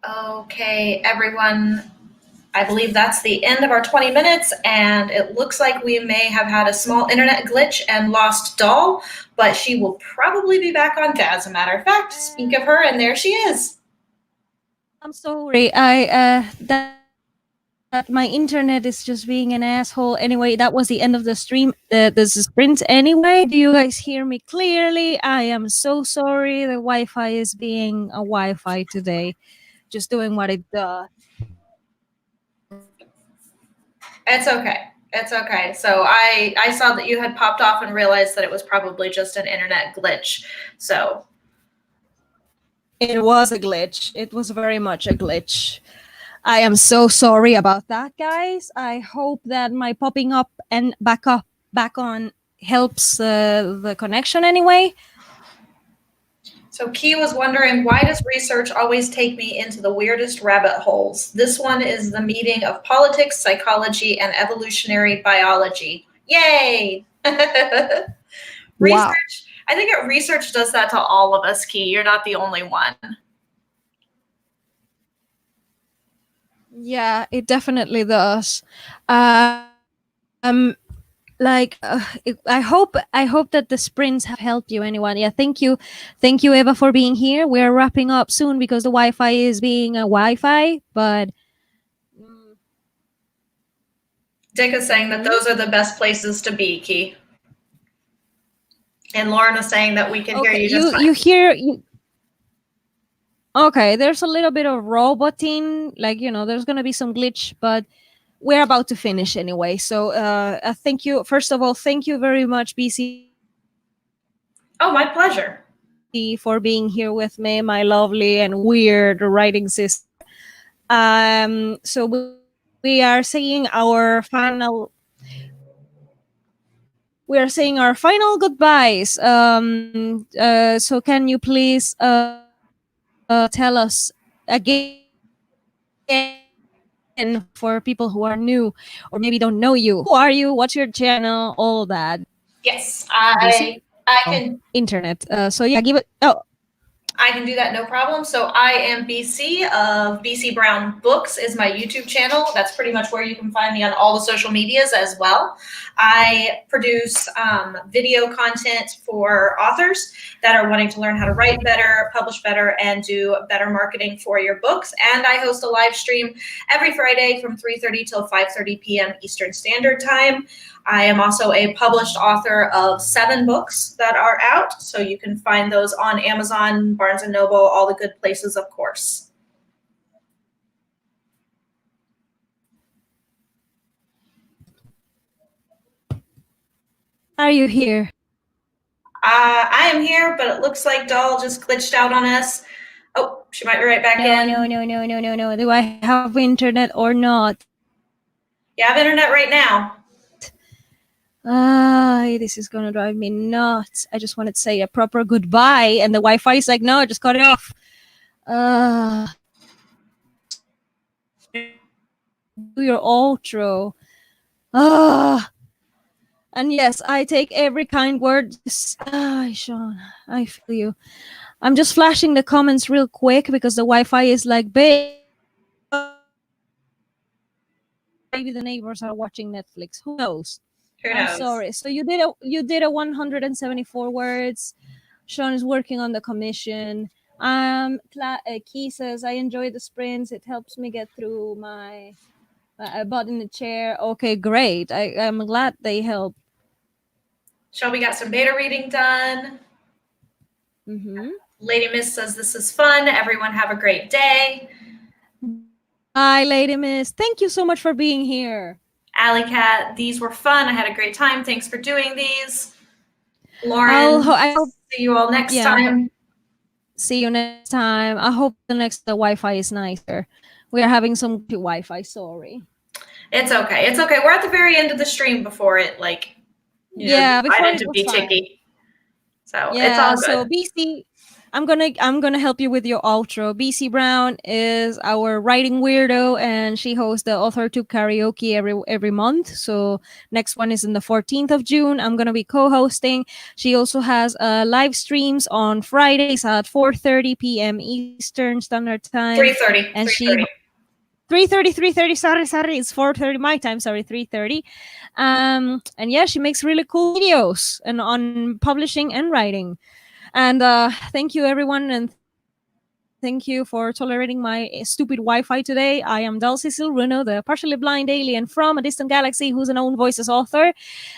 Okay, everyone. I believe that's the end of our 20 minutes, and it looks like we may have had a small internet glitch and lost Doll, but she will probably be back on. As a matter of fact, speak of her, and there she is. I'm sorry. That my internet is just being an asshole. Anyway, that was the end of the stream. The sprint. Anyway, do you guys hear me clearly? I am so sorry. The Wi-Fi is being a Wi-Fi today, just doing what it does. It's okay. It's okay. So I saw that you had popped off and realized that it was probably just an internet glitch. So It was a glitch. It was very much a glitch. I am so sorry about that, guys. I hope that my popping up and back on helps the connection anyway. So Key was wondering, why does research always take me into the weirdest rabbit holes? This one is the meeting of politics, psychology, and evolutionary biology. Yay! Research. I think research does that to all of us, Key. You're not the only one. Yeah, it definitely does. I hope that the sprints have helped you, anyone. Yeah, thank you, Eva, for being here. We're wrapping up soon because the Wi-Fi is being a Wi-Fi, but Dick is saying that those are the best places to be, Key. And Lauren is saying that we can hear you just fine. Okay, there's a little bit of roboting, there's gonna be some glitch, but we're about to finish anyway. So thank you. First of all, thank you very much, BC. Oh, my pleasure. For being here with me, my lovely and weird writing sister. So we are saying our final goodbyes. So can you please tell us again, for people who are new or maybe don't know you, who are you, what's your channel, all that? Yes, I can. Internet. So yeah, I can do that, no problem. So I am BC of BC Brown Books is my YouTube channel. That's pretty much where you can find me on all the social medias as well. I produce video content for authors that are wanting to learn how to write better, publish better, and do better marketing for your books. And I host a live stream every Friday from 3:30 till 5:30 p.m. Eastern Standard Time. I am also a published author of 7 books that are out, so you can find those on Amazon, Barnes & Noble, all the good places, of course. Are you here? I am here, but it looks like Doll just glitched out on us. Oh, she might be right back in. No. Do I have internet or not? You have internet right now. This is gonna drive me nuts. I just wanted to say a proper goodbye, and the Wi-Fi is like, no, just cut it off. Do your outro. And yes, I take every kind word. Sean, I feel you. I'm just flashing the comments real quick because the Wi-Fi is like, babe, maybe the neighbors are watching Netflix. Who knows? I'm sorry. So you did a 174 words. Sean is working on the commission. Key says, I enjoy the sprints. It helps me get through my butt in the chair. Okay, great. I'm glad they help. Shelby got some beta reading done. Mm-hmm. Lady Miss says, this is fun. Everyone have a great day. Hi, Lady Miss. Thank you so much for being here. Alley Cat, these were fun. I had a great time. Thanks for doing these. Lauren, I'll see you all next time. See you next time. I hope the Wi-Fi is nicer. We are having some Wi-Fi. Sorry. It's okay. It's okay. We're at the very end of the stream before it before it to be ticky. So it's all good. So BC, I'm gonna help you with your outro. BC Brown is our writing weirdo, and she hosts the AuthorTube karaoke every month. So next one is in the 14th of June. I'm gonna be co-hosting. She also has live streams on Fridays at 4:30 p.m. Eastern Standard Time. 3:30. And 3:30. 3:30. Sorry. It's 4:30 my time. Sorry, 3:30. And yeah, she makes really cool videos and on publishing and writing. And thank you, everyone, and thank you for tolerating my stupid Wi-Fi today. I am Dulcie Silruno, the partially blind alien from a distant galaxy who's an Own Voices author.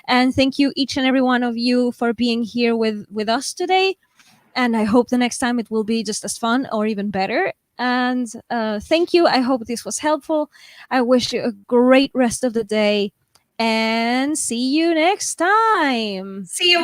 And thank you, each and every one of you, for being here with us today. And I hope the next time it will be just as fun or even better. And thank you. I hope this was helpful. I wish you a great rest of the day. And see you next time. See you.